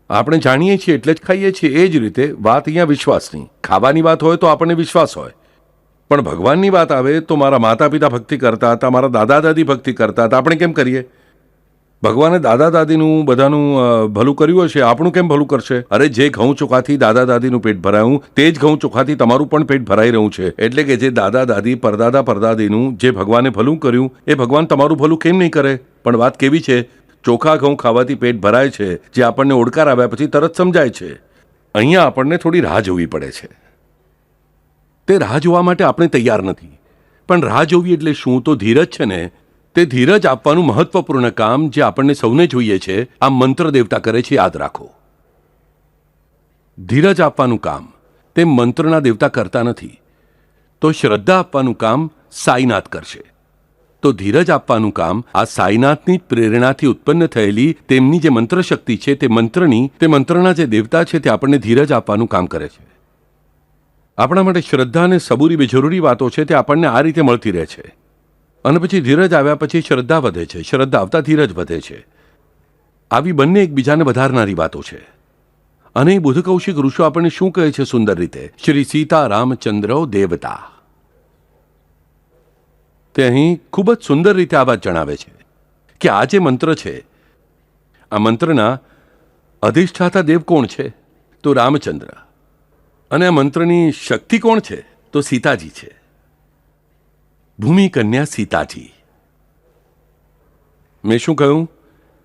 આપણે જાણીએ છીએ એટલે જ ખાઈએ છીએ. એ જ રીતે વાત અહીંયા વિશ્વાસની, ખાવાની વાત હોય તો આપણને વિશ્વાસ હોય, પણ ભગવાનની વાત આવે તો મારા માતા પિતા ભક્તિ કરતા હતા, મારા દાદા દાદી ભક્તિ કરતા હતા, આપણે કેમ કરીએ? ભગવાને દાદા દાદીનું બધાનું ભલું કર્યું હશે, આપણું કેમ ભલું કરશે? અરે જે ઘઉં ચોખાથી દાદા દાદીનું પેટ ભરાયું તે જ ઘઉં ચોખાથી તમારું પણ પેટ ભરાઈ રહ્યું છે. એટલે કે જે દાદા દાદી, પરદાદા પરદાદીનું જે ભગવાને ભલું કર્યું એ ભગવાન તમારું ભલું કેમ નહીં કરે? પણ વાત કેવી છે? ચોખા ઘઉં ખાવાથી પેટ ભરાય છે, જે આપણને ઓડકાર આવ્યા પછી તરત સમજાય છે. અહીંયા આપણને થોડી રાહ જોવી પડે છે. તે રાહ જોવા માટે આપણે તૈયાર નથી. પણ રાહ જોવી એટલે શું? તો ધીરજ છે ને, તે ધીરજ આપવાનું મહત્વપૂર્ણ કામ જે આપણને સૌને જોઈએ છે, આ મંત્ર દેવતા કરે છે, યાદ રાખો. ધીરજ આપવાનું કામ તે મંત્રના દેવતા કરતા નથી. તો શ્રદ્ધા આપવાનું કામ સાઈનાથ કરશે. તો ધીરજ આપવાનું કામ આ સાઈનાથની પ્રેરણાથી ઉત્પન્ન થયેલી તેમની જે મંત્ર શક્તિ છે, તે મંત્રના જે દેવતા છે, તે આપણને ધીરજ આપવાનું કામ કરે છે. આપણા માટે શ્રદ્ધા અને સબૂરી બે જરૂરી વાતો છે, તે આપણને આ રીતે મળતી રહે છે. અને પછી ધીરજ આવ્યા પછી શ્રદ્ધા વધે છે, શ્રદ્ધા આવતા ધીરજ વધે છે. આવી બંને એકબીજાને વધારનારી વાતો છે. અને બુદ્ધ કૌશિક ઋષિ આપણને શું કહે છે સુંદર રીતે? શ્રી સીતા રામચંદ્ર દેવતા. તે અહીં ખૂબ જ સુંદર રીતે આ વાત જણાવે છે કે આ જે મંત્ર છે, આ મંત્રના અધિષ્ઠાતા દેવ કોણ છે? તો રામચંદ્ર. અને આ મંત્રની શક્તિ કોણ છે? તો સીતાજી છે. ભૂમિ કન્યા સીતાજી. મેં શું કહ્યું?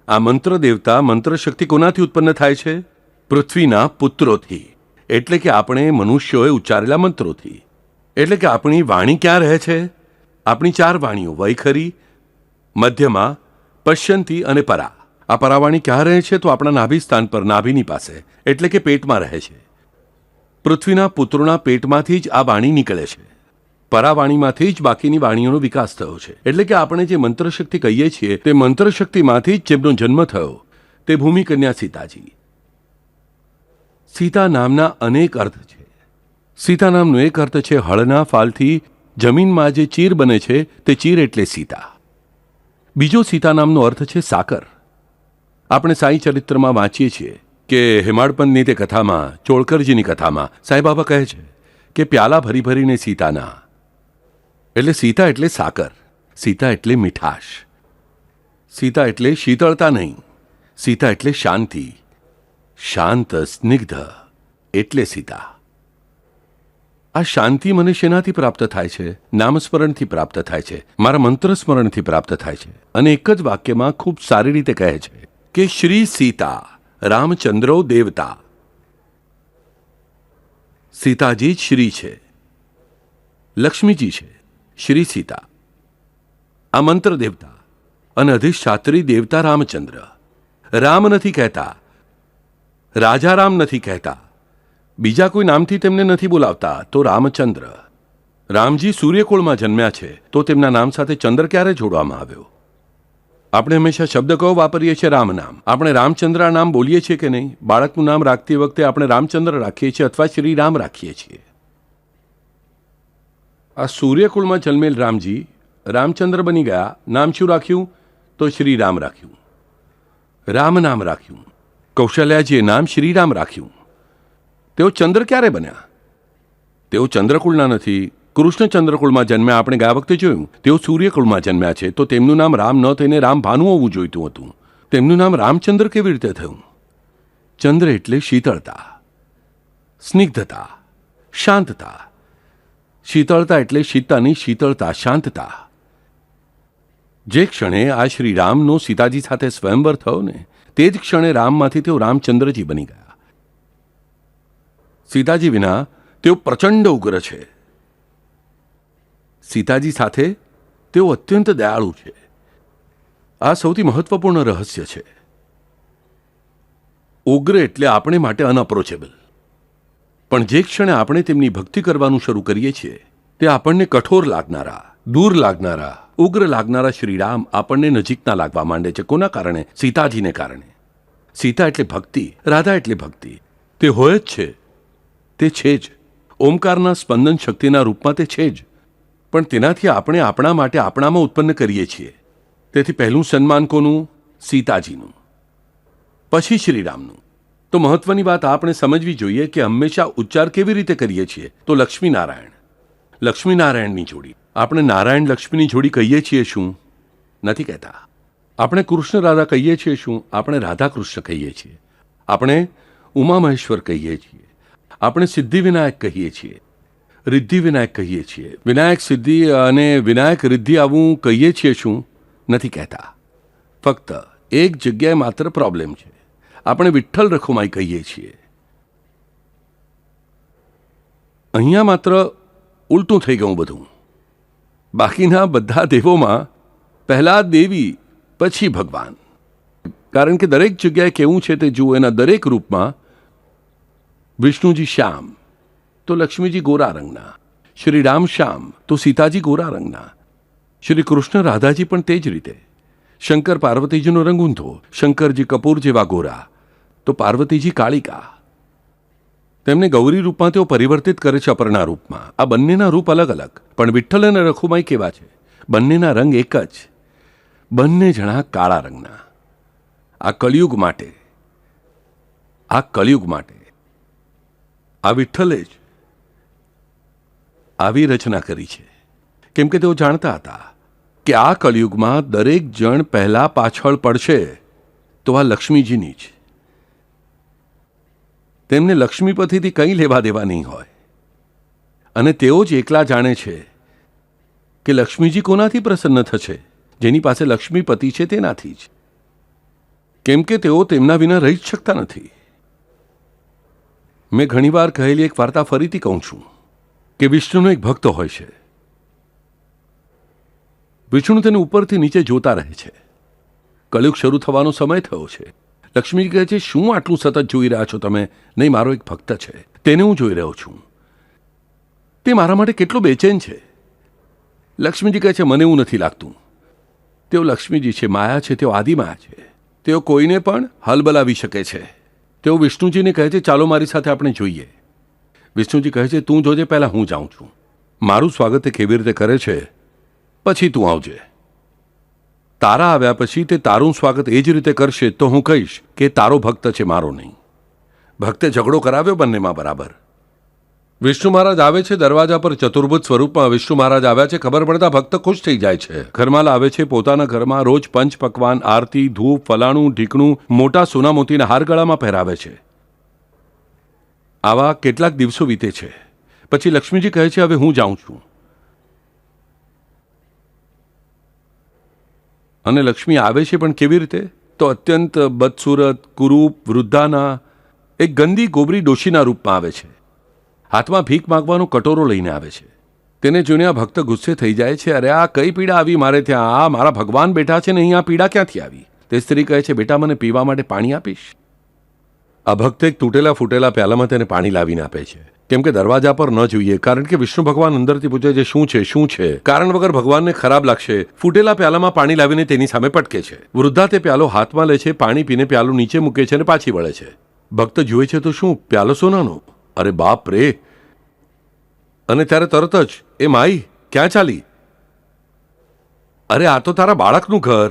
આ મંત્ર દેવતા મંત્ર શક્તિ કોનાથી ઉત્પન્ન થાય છે? પૃથ્વીના પુત્રોથી. એટલે કે આપણે મનુષ્યોએ ઉચ્ચારેલા મંત્રોથી. એટલે કે આપણી વાણી ક્યાં રહે છે? આપણી 4 વાણીઓ, વૈખરી, મધ્યમાં, પશ્યંતી અને પરા. આ પરાવાણી ક્યાં રહે છે? તો આપણા નાભી સ્થાન પર, નાભીની પાસે, એટલે કે પેટમાં રહે છે. પૃથ્વીના પુત્રોના પેટમાંથી જ આ વાણી નીકળે છે. પરાવાણીમાંથી જ બાકીની વાણીઓનો વિકાસ થયો છે. એટલે કે આપણે જે મંત્રશક્તિ કહીએ છીએ, તે મંત્રશક્તિમાંથી જ જેમનો જન્મ થયો, તે ભૂમિ કન્યા સીતાજી. સીતા નામના અનેક અર્થ છે. સીતા નામનો એક અર્થ છે હળના ફાલથી જમીનમાં જે ચીર બને છે, તે ચીર એટલે સીતા. બીજો સીતા નામનો અર્થ છે સાકર. આપણે સાઈ ચરિત્રમાં વાંચીએ છીએ કે હેમાડપંતની તે કથામાં, ચોળકરજીની કથામાં સાંઈબાબા કહે છે કે પ્યાલા ભરી ભરીને સીતાના. એટલે સીતા એટલે સાકર, સીતા એટલે મીઠાશ, સીતા એટલે શીતળતા નહીં, સીતા એટલે શાંતિ, શાંત સ્નિગ્ધ એટલે સીતા. આ શાંતિ મને શેનાથી પ્રાપ્ત થાય છે? નામસ્મરણથી પ્રાપ્ત થાય છે, મારા મંત્ર સ્મરણથી પ્રાપ્ત થાય છે. અને એક જ વાક્યમાં ખૂબ સારી રીતે કહે છે કે શ્રી સીતા રામચંદ્રો દેવતા. સીતાજી જ શ્રી છે, લક્ષ્મીજી છે, શ્રી સીતા. આ મંત્ર દેવતા અને અધિષ્ઠાત્રી દેવતા રામચંદ્ર. રામ નથી કહેતા, રાજા રામ નથી કહેતા, બીજા કોઈ નામથી તેમને નથી બોલાવતા, તો રામચંદ્ર. રામજી સૂર્યકુળમાં જન્મ્યા છે, તો તેમના નામ સાથે ચંદ્ર ક્યારે જોડવામાં આવ્યો? આપણે હંમેશા શબ્દ કયો વાપરીએ છીએ? રામ નામ. આપણે રામચંદ્ર નામ બોલીએ છીએ કે નહીં? બાળકનું નામ રાખતી વખતે આપણે રામચંદ્ર રાખીએ છીએ અથવા શ્રી રામ રાખીએ છીએ. આ સૂર્યકુળમાં જન્મેલ રામજી રામચંદ્ર બની ગયા. નામ શું રાખ્યું? તો શ્રી રામ રાખ્યું, રામ નામ રાખ્યું. કૌશલ્યાજીએ નામ શ્રી રામ રાખ્યું. તેઓ ચંદ્ર ક્યારે બન્યા? તેઓ ચંદ્રકુળના નથી, કૃષ્ણ ચંદ્રકુળમાં જન્મ્યા. આપણે ગયા વખતે જોયું, તેઓ સૂર્યકુળમાં જન્મ્યા છે, તો તેમનું નામ રામ ન થઈને રામભાનુ હોવું જોઈતું હતું. તેમનું નામ રામચંદ્ર કેવી રીતે થયું? ચંદ્ર એટલે શીતળતા, સ્નિગ્ધતા, શાંતતા. શીતળતા એટલે શીતાની શીતળતા, શાંતતા. જે ક્ષણે આ શ્રી રામનો સીતાજી સાથે સ્વયંવર થયો ને, તે જ ક્ષણે રામમાંથી તેઓ રામચંદ્રજી બની ગયા. સીતાજી વિના તેઓ પ્રચંડ ઉગ્ર છે, સીતાજી સાથે તેઓ અત્યંત દયાળુ છે. આ સૌથી મહત્વપૂર્ણ રહસ્ય છે. ઉગ્ર એટલે આપણે માટે અનઅપ્રોચેબલ. પણ જે ક્ષણે આપણે તેમની ભક્તિ કરવાનું શરૂ કરીએ છીએ, તે આપણને કઠોર લાગનારા, દૂર લાગનારા, ઉગ્ર લાગનારા શ્રીરામ આપણને નજીકના લાગવા માંડે છે. કોના કારણે? સીતાજીને કારણે. સીતા એટલે ભક્તિ, રાધા એટલે ભક્તિ. તે હોય જ છે, તે છે જ. ઓમકારના સ્પંદન શક્તિના રૂપમાં તે છે જ. પણ તેનાથી આપણે આપણા માટે આપણામાં ઉત્પન્ન કરીએ છીએ. તેથી પહેલું સન્માન કોનું? સીતાજીનું, પછી શ્રીરામનું. તો મહત્વની વાત આપણે સમજવી જોઈએ કે હંમેશા ઉચ્ચાર કેવી રીતે કરીએ છીએ? તો લક્ષ્મીનારાયણ, લક્ષ્મીનારાયણની જોડી. આપણે નારાયણ લક્ષ્મીની જોડી કહીએ છીએ શું? નથી કહેતા. આપણે કૃષ્ણ રાધા કહીએ છીએ શું? આપણે રાધા કૃષ્ણ કહીએ છીએ. આપણે ઉમા મહેશ્વર કહીએ છીએ. આપણે સિદ્ધિ વિનાયક કહીએ છીએ, રિદ્ધિ વિનાયક કહીએ છીએ. વિનાયક સિદ્ધિ અને વિનાયક રિદ્ધિ આવું કહીએ છીએ શું? નથી કહેતા. ફક્ત એક જગ્યાએ માત્ર પ્રોબ્લેમ છે. આપણે વિઠ્ઠલ રખુમાઈ કહીએ છીએ. અહીંયા માત્ર ઉલટું થઈ ગયું બધું. બાકીના બધા દેવોમાં પહેલા દેવી પછી ભગવાન. કારણ કે દરેક જગ્યાએ કેવું છે તે જુઓ. એના દરેક રૂપમાં વિષ્ણુજી શ્યામ તો લક્ષ્મીજી ગોરા રંગના, શ્રી રામ શ્યામ તો સીતાજી ગોરા રંગના, શ્રી કૃષ્ણ રાધાજી પણ તે જ રીતે. શંકર પાર્વતીજીનો રંગ ઊંધો, શંકરજી કપૂર જેવા ગોરા તો પાર્વતીજી કાળિકા. તેમને ગૌરી રૂપમાં તેઓ પરિવર્તિત કરે છે અપર્ણા રૂપમાં. આ બંનેના રૂપ અલગ અલગ, પણ વિઠ્ઠલ અને રખુમાઈ કેવા છે? બંનેના રંગ એક જ, બંને જણા કાળા રંગના. આ કળિયુગ માટે, આ કળિયુગ માટે આ વિઠ્ઠલે જ આવી રચના કરી છે. કેમ કે તેઓ જાણતા હતા કે આ કળિયુગમાં દરેક જણ પહેલા પાછળ પડશે તો આ લક્ષ્મીજીની જ. તેમને લક્ષ્મીપતિથી કંઈ લેવા દેવા નહીં હોય, અને તેઓ જ એકલા જાણે છે કે લક્ષ્મીજી કોનાથી પ્રસન્ન થશે? જેની પાસે લક્ષ્મીપતિ છે તેનાથી જ. કેમ કે તેઓ તેમના વિના રહી જ શકતા નથી. મેં ઘણીવાર કહેલી એક વાર્તા ફરીથી કહું છું કે વિષ્ણુનો એક ભક્ત હોય છે. વિષ્ણુ તેને ઉપરથી નીચે જોતા રહે છે. કળિયુગ શરૂ થવાનો સમય થયો છે. લક્ષ્મીજી કહે છે, શું આટલું સતત જોઈ રહ્યા છો તમે? નહીં, મારો એક ભક્ત છે, તેને હું જોઈ રહ્યો છું. તે મારા માટે કેટલો બેચેન છે. લક્ષ્મીજી કહે છે, મને એવું નથી લાગતું. તેઓ લક્ષ્મીજી છે, માયા છે, તેઓ આદિમાયા છે. તેઓ કોઈને પણ હલબલાવી શકે છે. તેઓ વિષ્ણુજીને કહે છે, ચાલો મારી સાથે આપણે જોઈએ. વિષ્ણુજી કહે છે, તું જોજે, પહેલાં હું જાઉં છું. મારું સ્વાગત તે કેવી રીતે કરે છે પછી તું આવજે. તારા આવ્યા પછી તે તારું સ્વાગત એ જ રીતે કરશે તો હું કહીશ કે તારો ભક્ત છે, મારો નહીં. ભક્તે ઝઘડો કરાવ્યો બંનેમાં બરાબર. વિષ્ણુ મહારાજ આવે છે દરવાજા પર ચતુર્ભુજ સ્વરૂપમાં. વિષ્ણુ મહારાજ આવ્યા છે ખબર પડતા ભક્ત ખુશ થઈ જાય છે. ઘરમાં લાવે છે પોતાના ઘરમાં રોજ પંચ પકવાન, આરતી, ધૂપ, ફલાણું ઢીકણું, મોટા સોના મોતીના હાર ગળામાં પહેરાવે છે. આવા કેટલાક દિવસો વીતે છે. પછી લક્ષ્મીજી કહે છે, હવે હું જાઉં છું. અને લક્ષ્મી આવે છે પણ કેવી રીતે? તો અત્યંત બદસુરત, કુરૂપ, વૃદ્ધાના એક ગંદી ગોબરી ડોશીના રૂપમાં આવે છે. હાથમાં ભીખ માંગવાનો કટોરો લઈને આવે છે. તેને જોઈને આ ભક્ત ગુસ્સે થઈ જાય છે. અરે આ કઈ પીડા આવી મારે ત્યાં? આ મારા ભગવાન બેઠા છે ને અહીં આ પીડા ક્યાંથી આવી? તે સ્ત્રી કહે છે, બેટા મને પીવા માટે પાણી આપીશ? આ ભક્ત એક તૂટેલા ફૂટેલા પ્યાલામાં તેને પાણી લાવીને આપે છે. કેમ કે દરવાજા પર ન જોઈએ, કારણ કે વિષ્ણુ ભગવાન અંદરથી પૂછે છે, શું છે, શું છે? કારણ વગર ભગવાનને ખરાબ લાગશે. ફૂટેલા પ્યાલામાં પાણી લાવીને તેની સામે પટકે છે. વૃદ્ધા તે પ્યાલો હાથમાં લે છે, પાણી પીને પ્યાલો નીચે મૂકે છે અને પાછી વળે છે. ભક્ત જુએ છે તો શું પ્યાલો સોનાનો? અરે બાપ રે! અને ત્યારે તરત જ, એ માઈ ક્યાં ચાલી? અરે આ તો તારા બાળકનું ઘર.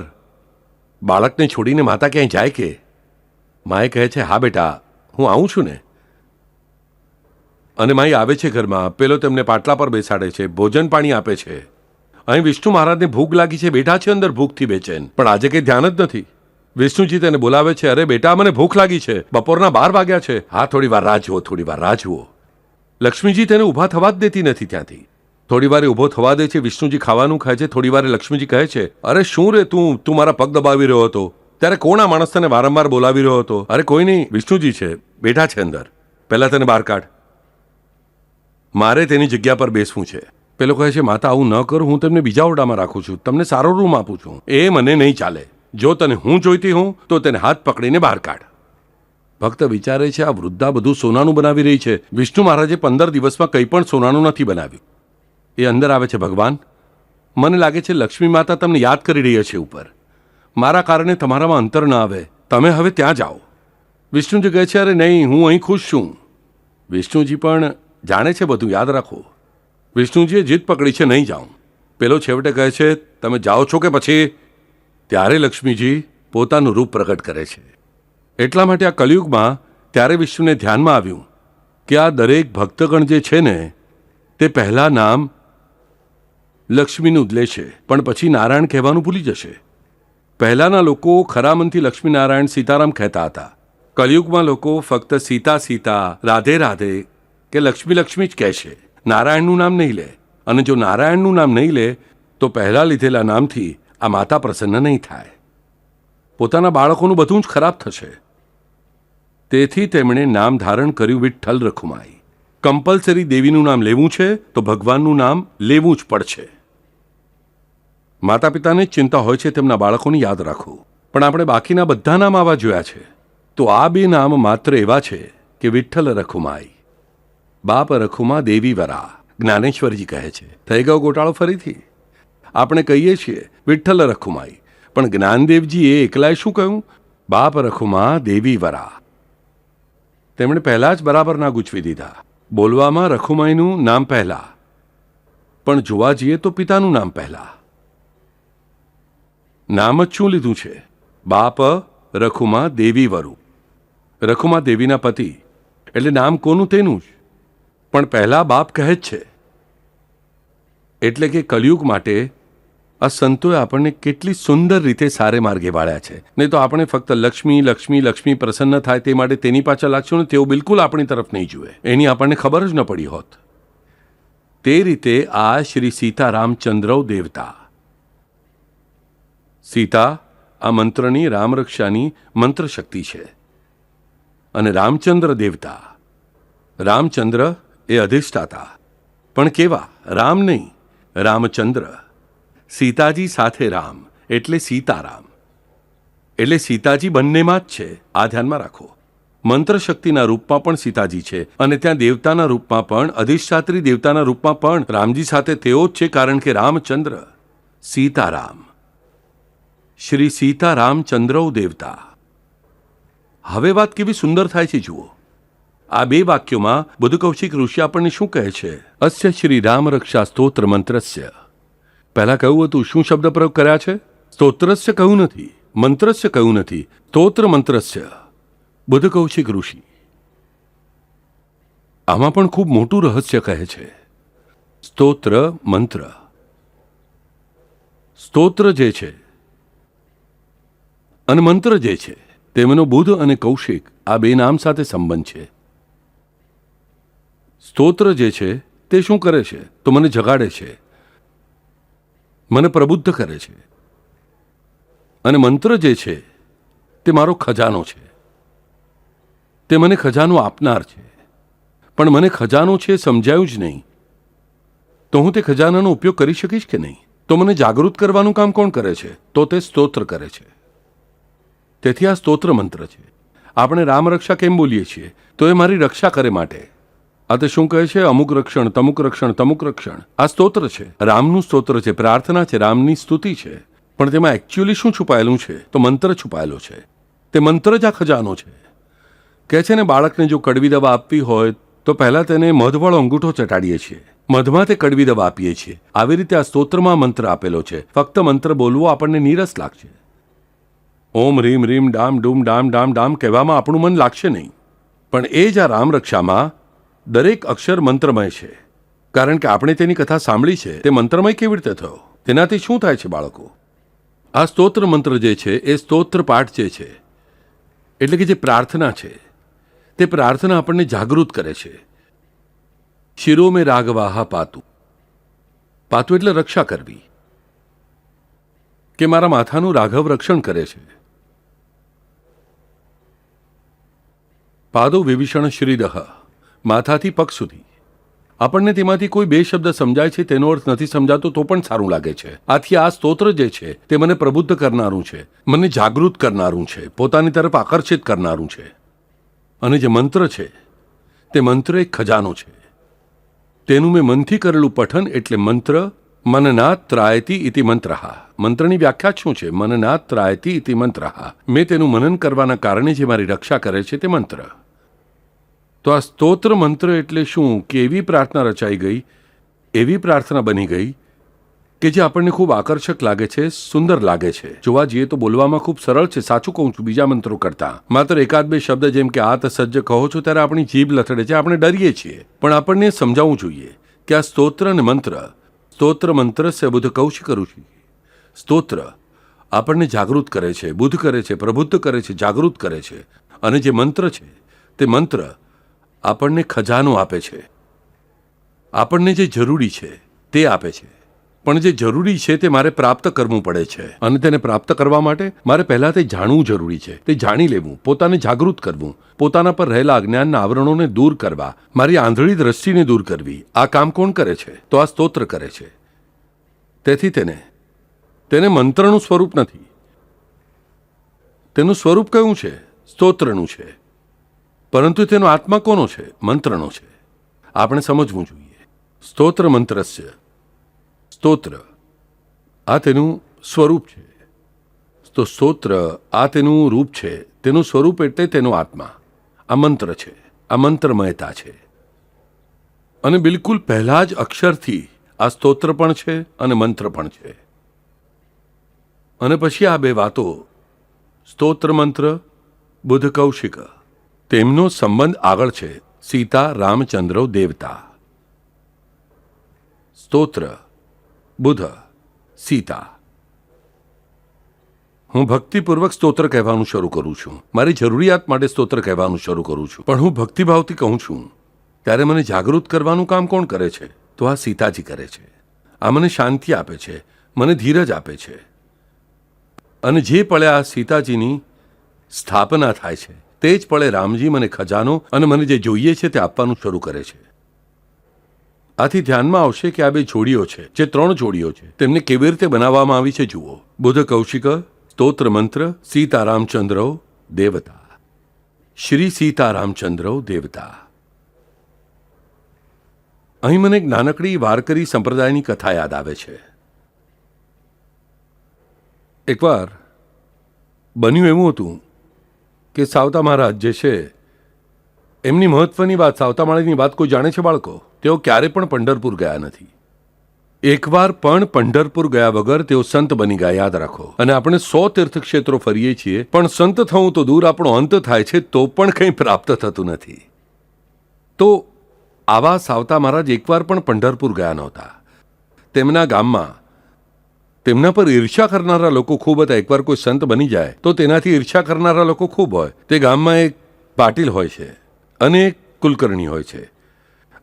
બાળકને છોડીને માતા ક્યાંય જાય કે? માએ કહે છે, હા બેટા, હું આવું છું ને. અને માઈ આવે છે ઘરમાં. પેલો તેમને પાટલા પર બેસાડે છે, ભોજન પાણી આપે છે. અહીં વિષ્ણુ મહારાજને ભૂખ લાગી છે, બેઠા છે અંદર ભૂખથી બેચેન, પણ આજે કંઈ ધ્યાન જ નથી. વિષ્ણુજી તેને બોલાવે છે, અરે બેટા મને ભૂખ લાગી છે, બપોરના 12 વાગ્યા છે. હા, થોડી વાર રાહ જુઓ, થોડી વાર રાહ જુઓ. લક્ષ્મીજી તેને ઊભા થવા જ દેતી નથી ત્યાંથી. થોડી વારે ઊભો થવા દે છે. વિષ્ણુજી ખાવાનું ખાય છે. થોડી વારે લક્ષ્મીજી કહે છે, અરે શું રે તું મારા પગ દબાવી રહ્યો હતો? ત્યારે કોણ આ માણસ તને વારંવાર બોલાવી રહ્યો હતો? અરે કોઈ નહીં, વિષ્ણુજી છે, બેઠા છે અંદર. પહેલા તેને બહાર કાઢ, મારે તેની જગ્યા પર બેસવું છે. પેલો કહે છે, માતા આવું ન કરો, હું તમને બીજા ઓરડામાં રાખું છું, તમને સારો રૂમ આપું છું. એ મને નહીં ચાલે. જો તને હું જોઈતી હું તો તેને હાથ પકડીને બહાર કાઢ. ભક્ત વિચારે છે, આ વૃદ્ધા બધું સોનાનું બનાવી રહી છે. વિષ્ણુ મહારાજે 15 દિવસમાં કંઈ પણ સોનાનું નથી બનાવ્યું. એ અંદર આવે છે, ભગવાન મને લાગે છે લક્ષ્મી માતા તમને યાદ કરી રહ્યા છે ઉપર. મારા કારણે તમારામાં અંતર ન આવે. તમે હવે ત્યાં જાઓ. વિષ્ણુજી કહે છે, અરે નહીં, હું અહીં ખુશ છું. વિષ્ણુજી પણ જાણે છે બધું, યાદ રાખો. વિષ્ણુજીએ જીદ પકડી છે, નહીં જાઉં. પેલો છેવટે કહે છે, તમે જાઓ છો કે પછી? ત્યારે લક્ષ્મીજી પોતાનું રૂપ પ્રગટ કરે છે. એટલા માટે આ કલિયુગમાં ત્યારે વિષ્ણુને ધ્યાનમાં આવ્યું કે આ દરેક ભક્તગણ જે છે ને તે પહેલાં નામ લક્ષ્મીનું જ લેશે, પણ પછી નારાયણ કહેવાનું ભૂલી જશે. પહેલાંના લોકો ખરા મનથી લક્ષ્મીનારાયણ સીતારામ કહેતા હતા. કલિયુગમાં લોકો ફક્ત સીતા સીતા, રાધે રાધે કે લક્ષ્મી લક્ષ્મી જ કહેશે, નારાયણનું નામ નહીં લે. અને જો નારાયણનું નામ નહીં લે તો પહેલાં લીધેલા નામથી આ માતા પ્રસન્ન નહીં થાય. પોતાના બાળકોનું બધું જ ખરાબ થશે. તેથી તેમણે નામ ધારણ કર્યું વિઠ્ઠલ રખુમાઈ. કમ્પલસરી દેવીનું નામ લેવું છે તો ભગવાનનું નામ લેવું જ પડશે. માતા પિતાને જ ચિંતા હોય છે તેમના બાળકોને યાદ રાખવું, પણ આપણે બાકીના બધા નામ આવા જોયા છે. તો આ બે નામ માત્ર એવા છે કે વિઠ્ઠલ રખુમાઈ. બાપ રખુમા દેવી વરા, જ્ઞાનેશ્વરજી કહે છે. થઈ ગયો ગોટાળો ફરીથી. આપણે કહીએ છીએ વિઠ્ઠલ રખુમાઈ, પણ જ્ઞાનદેવજીએ એકલાએ શું કહ્યું? બાપ રખુમા દેવી વરા. તેમણે પહેલા જ બરાબર ના ગૂંચવી દીધા. બોલવામાં રખુમાઈનું નામ પહેલા, પણ જોવા જઈએ તો પિતાનું નામ પહેલા. નામ જ શું લીધું છે? બાપ રખુમા દેવી વરુ. રખુમા દેવીના પતિ, એટલે નામ કોનું તેનું જ, પણ પહેલા બાપ કહે જ છે. એટલે કે કલિયુગ માટે આ સંતોએ આપણને કેટલી સુંદર રીતે સારે માર્ગે વાળ્યા છે. નહીં તો આપણે ફક્ત લક્ષ્મી લક્ષ્મી લક્ષ્મી પ્રસન્ન થાય તે માટે તેની પાછળ લાગશું ને તેઓ બિલકુલ આપણી તરફ નહીં જુએ, એની આપણને ખબર જ ન પડી હોત. તે રીતે આ શ્રી સીતારામચંદ્રવ દેવતા. સીતા આ મંત્રની રામરક્ષાની મંત્ર શક્તિ છે, અને રામચંદ્ર દેવતા. રામચંદ્ર એ અધિષ્ઠાતા, પણ કેવા? રામ નહીં, રામચંદ્ર. સીતાજી સાથે રામ એટલે સીતારામ. એટલે સીતાજી બંનેમાં જ છે, આ ધ્યાનમાં રાખો. મંત્ર શક્તિના રૂપમાં પણ સીતાજી છે, અને ત્યાં દેવતાના રૂપમાં પણ, અધિષ્ઠાત્રી દેવતાના રૂપમાં પણ રામજી સાથે તેઓ જ છે, કારણ કે રામચંદ્ર સીતારામ. શ્રી સીતારામચંદ્રવ દેવતા. હવે વાત કેવી સુંદર થાય છે જુઓ. આ બે વાક્યોમાં બુદ્ધકૌશિક ઋષિ આપણને શું કહે છે? અસ્ય શ્રી રામરક્ષા સ્તોત્ર મંત્રસ્ય. પહેલા કહ્યું હતું, શું શબ્દ પ્રયોગ કર્યા છે? સ્તોત્રસ્ય કહ્યું નથી, મંત્રસ્ય કહ્યું નથી, સ્તોત્ર મંત્રસ્ય. બુદ્ધકૌશિક ઋષિ આમાં પણ ખૂબ મોટું રહસ્ય કહે છે. સ્તોત્ર મંત્ર. સ્તોત્ર જે છે અને મંત્ર જે છે તેમનો બુદ્ધ અને કૌશિક આ બે નામ સાથે સંબંધ છે. સ્તોત્ર જે છે તે શું કરે છે? તો મને જગાડે છે, મને પ્રબુદ્ધ કરે છે. અને મંત્ર જે છે તે મારો ખજાનો છે, તે મને ખજાનો આપનાર છે. પણ મને ખજાનો છે સમજાયું જ નહીં, તો હું તે ખજાનાનો ઉપયોગ કરી શકીશ કે નહીં? તો મને જાગૃત કરવાનું કામ કોણ કરે છે? તો તે સ્તોત્ર કરે છે. તેથી આ સ્તોત્ર મંત્ર છે. આપણે રામરક્ષા કેમ બોલીએ છીએ? તો એ મારી રક્ષા કરે માટે. આ તે શું કહે છે? અમુક રક્ષણ, તમુક રક્ષણ, તમુક રક્ષણ. આ સ્તોત્ર છે, રામનું સ્તોત્ર છે, પ્રાર્થના છે, રામની સ્તુતિ છે. પણ તેમાં એકચ્યુઅલી શું છુપાયેલું છે? તો મંત્ર છુપાયેલો છે. તે મંત્ર જ આ ખજાનો છે. કહે છે ને, બાળકને જો કડવી દવા આપવી હોય તો પહેલા તેને મધવાળો અંગૂઠો ચટાડીએ છીએ, મધમાં તે કડવી દવા આપીએ છીએ. આવી રીતે આ સ્તોત્રમાં મંત્ર આપેલો છે. ફક્ત મંત્ર બોલવો આપણને નીરસ લાગશે. ઓમ રીમ રીમ ડામ ડૂમ ડામ ડામ ડામ કહેવામાં આપણું મન લાગશે નહીં. પણ એ જ આ રામરક્ષામાં દરેક અક્ષર મંત્રમય છે, કારણ કે આપણે તેની કથા સાંભળી છે. તે મંત્રમય કેવી રીતે થયો? તેનાથી શું થાય છે બાળકો? આ સ્તોત્ર મંત્ર જે છે એ સ્તોત્ર પાઠ જે છે, એટલે કે જે પ્રાર્થના છે, તે પ્રાર્થના આપણને જાગૃત કરે છે. શિરો મેં રાગવાહા પાતુ. પાતુ એટલે રક્ષા કરવી, કે મારા માથાનું રાઘવ રક્ષણ કરે છે. પાદો વિભીષણ શ્રીદહ, માથાથી પગ સુધી. આપણને તેમાંથી કોઈ બે શબ્દ સમજાય છે, તેનો અર્થ નથી સમજાતો તો પણ સારું લાગે છે. આથી આ સ્તોત્ર જે છે તે મને પ્રબુદ્ધ કરનારું છે, મને જાગૃત કરનારું છે, પોતાની તરફ આકર્ષિત કરનારું છે. અને જે મંત્ર છે તે મંત્ર એક ખજાનો છે. તેનું મેં મનથી કરેલું પઠન એટલે મંત્ર. મનનાત ત્રાયતી ઇતિ મંત્રઃ. મંત્રની વ્યાખ્યા શું છે? મનનાત ત્રાયતી ઇતિ મંત્રઃ. મેં તેનું મનન કરવાના કારણે જે મારી રક્ષા કરે છે તે મંત્ર. તો આ સ્તોત્ર મંત્ર એટલે શું? કે એવી પ્રાર્થના રચાઈ ગઈ, એવી પ્રાર્થના બની ગઈ કે જે આપણને ખૂબ આકર્ષક લાગે છે, સુંદર લાગે છે. જોવા જઈએ તો બોલવામાં ખૂબ સરળ છે, સાચું કહું છું, બીજા મંત્રો કરતાં. માત્ર એકાદ બે શબ્દ જેમ કે આત સજ્જ કહો છો ત્યારે આપણી જીભ લથડે છે, આપણે ડરીએ છીએ. પણ આપણને સમજાવવું જોઈએ કે આ સ્તોત્ર અને મંત્ર, સ્તોત્ર મંત્રસ્ય બુદ્ધ કૌશિક ઋષિ. સ્તોત્ર આપણને જાગૃત કરે છે, બુદ્ધ કરે છે, પ્રબુદ્ધ કરે છે, જાગૃત કરે છે. અને જે મંત્ર છે તે મંત્ર આપણને ખજાનો આપે છે, આપણને જે જરૂરી છે તે આપે છે. પણ જે જરૂરી છે તે મારે પ્રાપ્ત કરવું પડે છે, અને તેને પ્રાપ્ત કરવા માટે મારે પહેલાં તે જાણવું જરૂરી છે. તે જાણી લેવું, પોતાને જાગૃત કરવું, પોતાના પર રહેલા અજ્ઞાનના આવરણોને દૂર કરવા, મારી આંધળી દ્રષ્ટિને દૂર કરવી. આ કામ કોણ કરે છે? તો આ સ્તોત્ર કરે છે. તેથી તેને તેને મંત્રનું સ્વરૂપ નથી. તેનું સ્વરૂપ કયું છે? સ્તોત્રનું છે. પરંતુ તેનો આત્મા કોનો છે? મંત્રનો છે. આપણે સમજવું જોઈએ. સ્તોત્ર મંત્રસ્ય, સ્તોત્ર આ તેનું સ્વરૂપ છે. તો સ્તોત્ર આ તેનું રૂપ છે. તેનું સ્વરૂપ એટલે તેનો આત્મા. આ મંત્ર છે. આ મંત્રમયતા છે. અને બિલકુલ પહેલા જ અક્ષરથી આ સ્તોત્ર પણ છે અને મંત્ર પણ છે. અને પછી આ બે વાતો, સ્તોત્ર મંત્ર, બુધ કૌશિક, તેમનો સંબંધ આગળ છે. સીતા રામચંદ્ર દેવતા. સ્તોત્ર, બુધ, સીતા. હું ભક્તિપૂર્વક સ્તોત્ર કહેવાનું શરૂ કરું છું. મારી જરૂરિયાત માટે સ્તોત્ર કહેવાનું શરૂ કરું છું. પણ હું ભક્તિભાવથી કહું છું ત્યારે મને જાગૃત કરવાનું કામ કોણ કરે છે? તો આ સીતાજી કરે છે. આ મને શાંતિ આપે છે, મને ધીરજ આપે છે. અને જે પળે આ સીતાજીની સ્થાપના થાય છે તે જ પળે રામજી મને ખજાનો અને મને જે જોઈએ છે તે આપવાનું શરૂ કરે છે. આથી ધ્યાનમાં આવશે કે આ બે જોડીઓ છે, જે 3 જોડીઓ છે, તેમને કેવી રીતે બનાવવામાં આવી છે જુઓ. બુધ કૌશિક, સ્તોત્ર મંત્ર, સીતા રામચંદ્ર દેવતા. શ્રી સીતા રામચંદ્ર દેવતા. અહીં મને એક નાનકડી વારકરી સંપ્રદાયની કથા યાદ આવે છે. એકવાર બન્યું એવું હતું કે સાવતા મહારાજ જે છે એમની મહત્વની વાત, સાવતામાળીની વાત કોઈ જાણે છે બાળકો? તેઓ ક્યારે પણ પંઢરપુર ગયા નથી. એકવાર પણ પંઢરપુર ગયા વગર તેઓ સંત બની ગયા, યાદ રાખો. અને આપણે 100 તીર્થક્ષેત્રો ફરીએ છીએ, પણ સંત થવું તો દૂર, આપણો અંત થાય છે તો પણ કંઈ પ્રાપ્ત થતું નથી. તો આવા સાવતા મહારાજ એકવાર પણ પંઢરપુર ગયા નહોતા. તેમના ગામમાં તેમના પર ઈર્ષ્યા કરનારા લોકો ખૂબ હતા. એકવાર કોઈ સંત બની જાય તો તેનાથી ઈર્ષ્યા કરનારા લોકો ખૂબ હોય. તે ગામમાં એક પાટીલ હોય છે અને એક કુલકર્ણી હોય છે.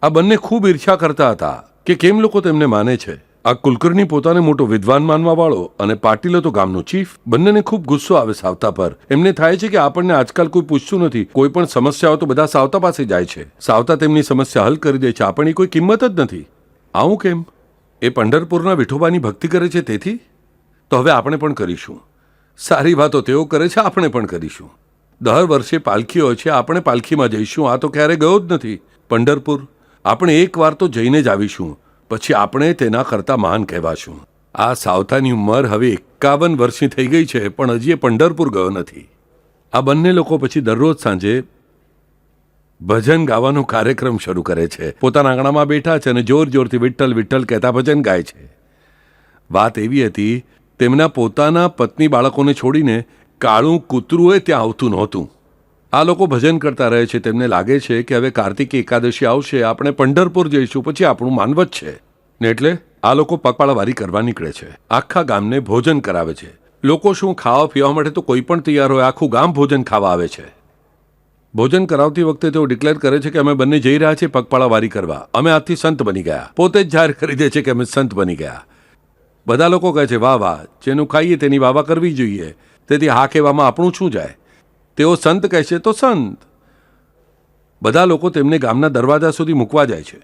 આ બંને ખૂબ ઈર્ષ્યા કરતા હતા કે કેમ લોકો તેમને માને છે. આ કુલકર્ણી પોતાને મોટો વિદ્વાન માનવા વાળો અને પાટીલ તો ગામનો ચીફ. બંનેને ખૂબ ગુસ્સો આવે સાવતા પર. એમને થાય છે કે આપણને આજકાલ કોઈ પૂછતું નથી. કોઈ પણ સમસ્યા હોય તો બધા સાવતા પાસે જાય છે. સાવતા તેમની સમસ્યા હલ કરી દે છે. આપણની કોઈ કિંમત જ નથી. આવું કેમ? એ પંઢરપુરના વિઠોબાની ભક્તિ કરે છે તેથી? તો હવે આપણે પણ કરીશું. સારી વાતો તેઓ કરે છે, આપણે પણ કરીશું. દર વર્ષે પાલખી હોય છે, આપણે પાલખીમાં જઈશું. આ તો ક્યારે ગયો જ નથી પંઢરપુર. આપણે એકવાર તો જઈને જ આવીશું, પછી આપણે તેના કરતાં મહાન કહેવાશું. આ સાવતાની ઉંમર હવે 51 વર્ષની થઈ ગઈ છે, પણ હજી એ પંઢરપુર ગયો નથી. આ બંને લોકો પછી દરરોજ સાંજે ભજન ગાવાનો કાર્યક્રમ શરૂ કરે છે. પોતાના આંગણામાં બેઠા છે અને જોર જોરથી વિઠ્ઠલ વિઠ્ઠલ કહેતા ભજન ગાય છે. વાત એવી હતી, તેમના પોતાના પત્ની બાળકોને છોડીને કાળું કૂતરું ત્યાં આવતું નહોતું. આ લોકો ભજન કરતા રહે છે. તેમને લાગે છે કે હવે કાર્તિકી એકાદશી આવશે, આપણે પંઢરપુર જઈશું, પછી આપણું માનવત છે ને. એટલે આ લોકો પગપાળાવારી કરવા નીકળે છે. આખા ગામને ભોજન કરાવે છે. લોકો શું, ખાવા પીવા માટે તો કોઈ પણ તૈયાર હોય. આખું ગામ ભોજન ખાવા આવે છે. ભોજન કરાવતી વખતે તેઓ ડિક્લેર કરે છે કે અમે બંને જઈ રહ્યા છીએ પગપાળાવારી કરવા. અમે આજથી સંત બની ગયા. પોતે જ જાહેર કરી દે છે કે અમે સંત બની ગયા. બધા લોકો કહે છે વાહ વાહ, જેનું ખાઈએ તેની વાહ વાહ કરવી જોઈએ. તેથી હા કહેવામાં આપણું શું જાય? તેઓ સંત કહે છે તો સંત. બધા લોકો તેમને ગામના દરવાજા સુધી મૂકવા જાય છે.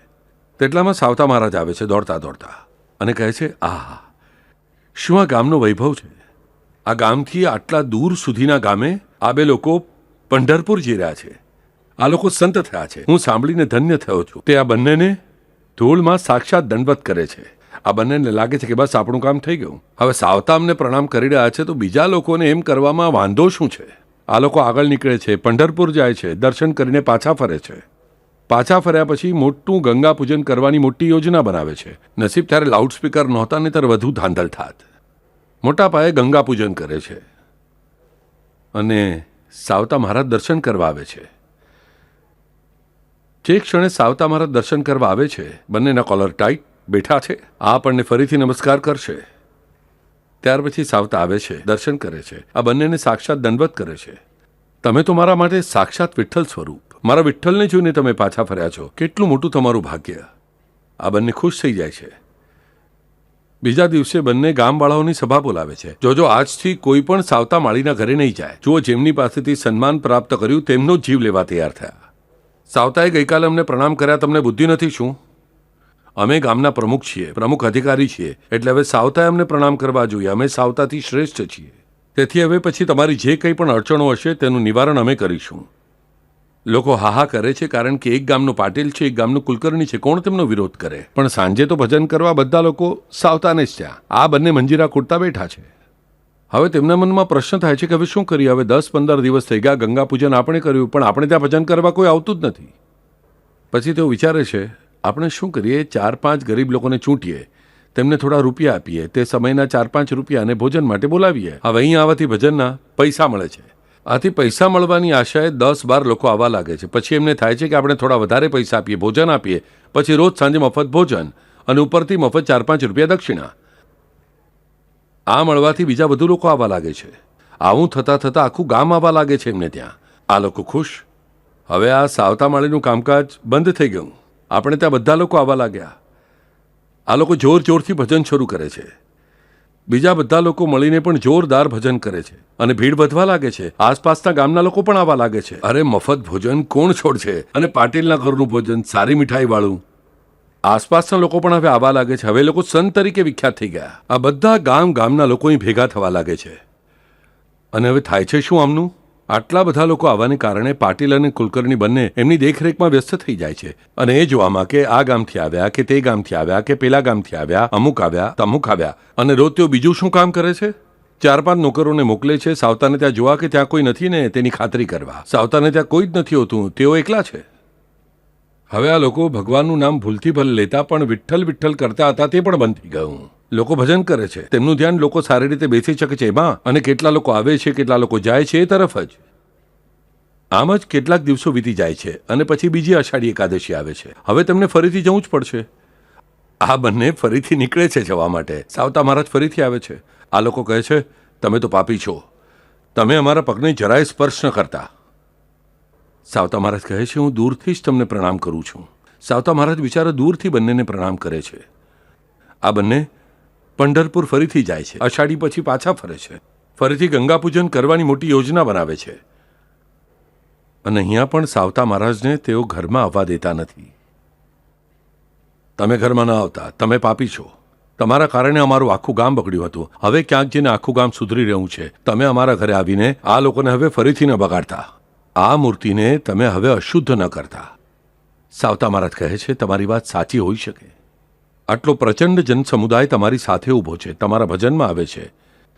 તેટલામાં સાવતા મહારાજ આવે છે દોડતા દોડતા અને કહે છે, આહા, શું આ ગામનો વૈભવ છે! આ ગામથી આટલા દૂર સુધીના ગામે આ બે લોકો પંઢરપુર જઈ રહ્યા છે. આ લોકો સંત થયા છે. હું સાંભળીને ધન્ય થયો છું. તે આ બંનેને ધૂળમાં સાક્ષાત દંડવત કરે છે. આ બંનેને લાગે છે કે બસ આપણું કામ થઈ ગયું. હવે સાવતા અમને પ્રણામ કરી રહ્યા છે તો બીજા લોકોને એમ કરવામાં વાંધો શું છે? આ લોકો આગળ નીકળે છે, પંઢરપુર જાય છે, દર્શન કરીને પાછા ફરે છે. પાછા ફર્યા પછી મોટું ગંગા પૂજન કરવાની મોટી યોજના બનાવે છે. નસીબ ત્યારે લાઉડસ્પીકર નહોતા, ને ત્યારે વધુ ધાંધલ થાત. મોટા પાયે ગંગા પૂજન કરે છે અને સાવતા મહારાજ દર્શન કરવા આવે છે. જે ક્ષણે સાવતા મહારાજ દર્શન કરવા આવે છે, બંનેના કોલર ટાઈટ બેઠા છે. આ આપણને ફરીથી નમસ્કાર કરશે. ત્યાર પછી સાવતા આવે છે, દર્શન કરે છે. આ બંનેને સાક્ષાત દંડવત કરે છે. તમે તો મારા માટે સાક્ષાત વિઠ્ઠલ સ્વરૂપ. મારા વિઠ્ઠલને જોઈને તમે પાછા ફર્યા છો. કેટલું મોટું તમારું ભાગ્ય. આ બંને ખુશ થઈ જાય છે. બીજા દિવસે બંને ગામવાળાઓની સભા બોલાવે છે. જોજો, આજથી કોઈ પણ સાવતા માળીના ઘરે નહીં જાય. જુઓ, જેમની પાસેથી સન્માન પ્રાપ્ત કર્યું તેમનો જીવ લેવા તૈયાર થયા. સાવતાએ ગઈકાલે અમને પ્રણામ કર્યા, તમને બુદ્ધિ નથી શું? અમે ગામના પ્રમુખ છીએ, પ્રમુખ અધિકારી છીએ, એટલે હવે સાવતાએ અમને પ્રણામ કરવા જોઈએ. અમે સાવતાથી શ્રેષ્ઠ છીએ. તેથી હવે પછી તમારી જે કંઈ પણ અડચણો હશે તેનું નિવારણ અમે કરીશું. લોકો હાહા કરે છે કારણ કે એક ગામનો પાટીલ છે, એક ગામનું કુલકર્ણી છે. કોણ તેમનો વિરોધ કરે? પણ સાંજે તો ભજન કરવા બધા લોકો સાવતાને જ ત્યાં. આ બંને મંજીરા કૂટતા બેઠા છે. હવે તેમના મનમાં પ્રશ્ન થાય છે કે હવે શું કરીએ? હવે 10-15 દિવસ થઈ ગયા, ગંગા પૂજન આપણે કર્યું, પણ આપણે ત્યાં ભજન કરવા કોઈ આવતું જ નથી. પછી તેઓ વિચારે છે, આપણે શું કરીએ? 4-5 ગરીબ લોકોને ચૂંટીએ, તેમને થોડા રૂપિયા આપીએ, તે સમયના 4-5 રૂપિયા અને ભોજન માટે બોલાવીએ. હવે અહીં આવવાથી ભજનના પૈસા મળે છે. આથી પૈસા મળવાની આશાએ 10-12 લોકો આવવા લાગે છે. પછી એમને થાય છે કે આપણે થોડા વધારે પૈસા આપીએ, ભોજન આપીએ, પછી રોજ સાંજે મફત ભોજન અને ઉપરથી મફત 4-5 રૂપિયા દક્ષિણા. આ મળવાથી બીજા વધુ લોકો આવવા લાગે છે. આવું થતાં થતાં આખું ગામ આવવા લાગે છે એમને ત્યાં. આ લોકો ખુશ. હવે આ સાવતા માળીનું કામકાજ બંધ થઈ ગયું. આપણે ત્યાં બધા લોકો આવવા લાગ્યા. આ લોકો જોર જોરથી ભજન શરૂ કરે છે. બીજા બધા લોકો મળીને પણ જોરદાર ભજન કરે છે અને ભીડ વધવા લાગે છે. આસપાસના ગામના લોકો પણ આવવા લાગે છે. અરે મફત ભોજન કોણ છોડશે? અને પાટીલના ઘરનું ભોજન, સારી મીઠાઈ વાળું. આસપાસના લોકો પણ હવે આવવા લાગે છે. હવે લોકો સંત તરીકે વિખ્યાત થઈ ગયા. આ બધા ગામના લોકો અહીં ભેગા થવા લાગે છે. અને હવે થાય છે શું આમનું? આટલા બધા લોકો આવવાને કારણે પાટીલ અને કુલકર્ણી બંને એમની દેખરેખમાં વ્યસ્ત થઈ જાય છે. અને એ જોવામાં કે આ ગામથી આવ્યા કે તે ગામથી આવ્યા કે પેલા ગામથી આવ્યા, અમુક આવ્યા, તમુક આવ્યા. અને રોજ તેઓ બીજું શું કામ કરે છે? 4-5 નોકરોને મોકલે છે સાવતાને ત્યાં જોવા કે ત્યાં કોઈ નથી ને તેની ખાતરી કરવા. સાવતાને ત્યાં કોઈ જ નથી હોતું, તેઓ એકલા છે. હવે આ લોકો ભગવાનનું નામ ભૂલથી ભલે લેતા, પણ વિઠ્ઠલ વિઠ્ઠલ કરતા હતા તે પણ બંધ થઈ ગયું. લોકો ભજન કરે છે, તેમનું ધ્યાન લોકો સારી રીતે બેસી શકે છે એમાં, અને કેટલા લોકો આવે છે, કેટલા લોકો જાય છે એ તરફ જ. આમ જ કેટલાક દિવસો વીતી જાય છે અને પછી બીજી અષાઢી એકાદશી આવે છે. હવે તેમને ફરીથી જવું જ પડશે. આ બંને ફરીથી નીકળે છે જવા માટે. સાવતા મહારાજ ફરીથી આવે છે. આ લોકો કહે છે, તમે તો પાપી છો, તમે અમારા પગને જરાય સ્પર્શ ન કરતા. સાવતા મહારાજ કહે છે, હું દૂરથી જ તમને પ્રણામ કરું છું. સાવતા મહારાજ બિચારા દૂરથી બંનેને પ્રણામ કરે છે. આ બંને પંઢરપુર ફરીથી જાય છે. અષાઢી પછી પાછા ફરે છે. ફરીથી ગંગા પૂજન કરવાની મોટી યોજના બનાવે છે. અને અહીંયા પણ સાવતા મહારાજને તેઓ ઘરમાં આવવા દેતા નથી. તમે ઘરમાં ન આવતા, તમે પાપી છો, તમારા કારણે અમારું આખું ગામ બગડ્યું હતું. હવે ક્યાંક જઈને આખું ગામ સુધરી રહ્યું છે. તમે અમારા ઘરે આવીને આ લોકોને હવે ફરીથી ન બગાડતા. આ મૂર્તિને તમે હવે અશુદ્ધ ન કરતા. સાવતા મહારાજ કહે છે, તમારી વાત સાચી હોઈ શકે. આટલો પ્રચંડ જનસમુદાય તમારી સાથે ઊભો છે, તમારા ભજનમાં આવે છે.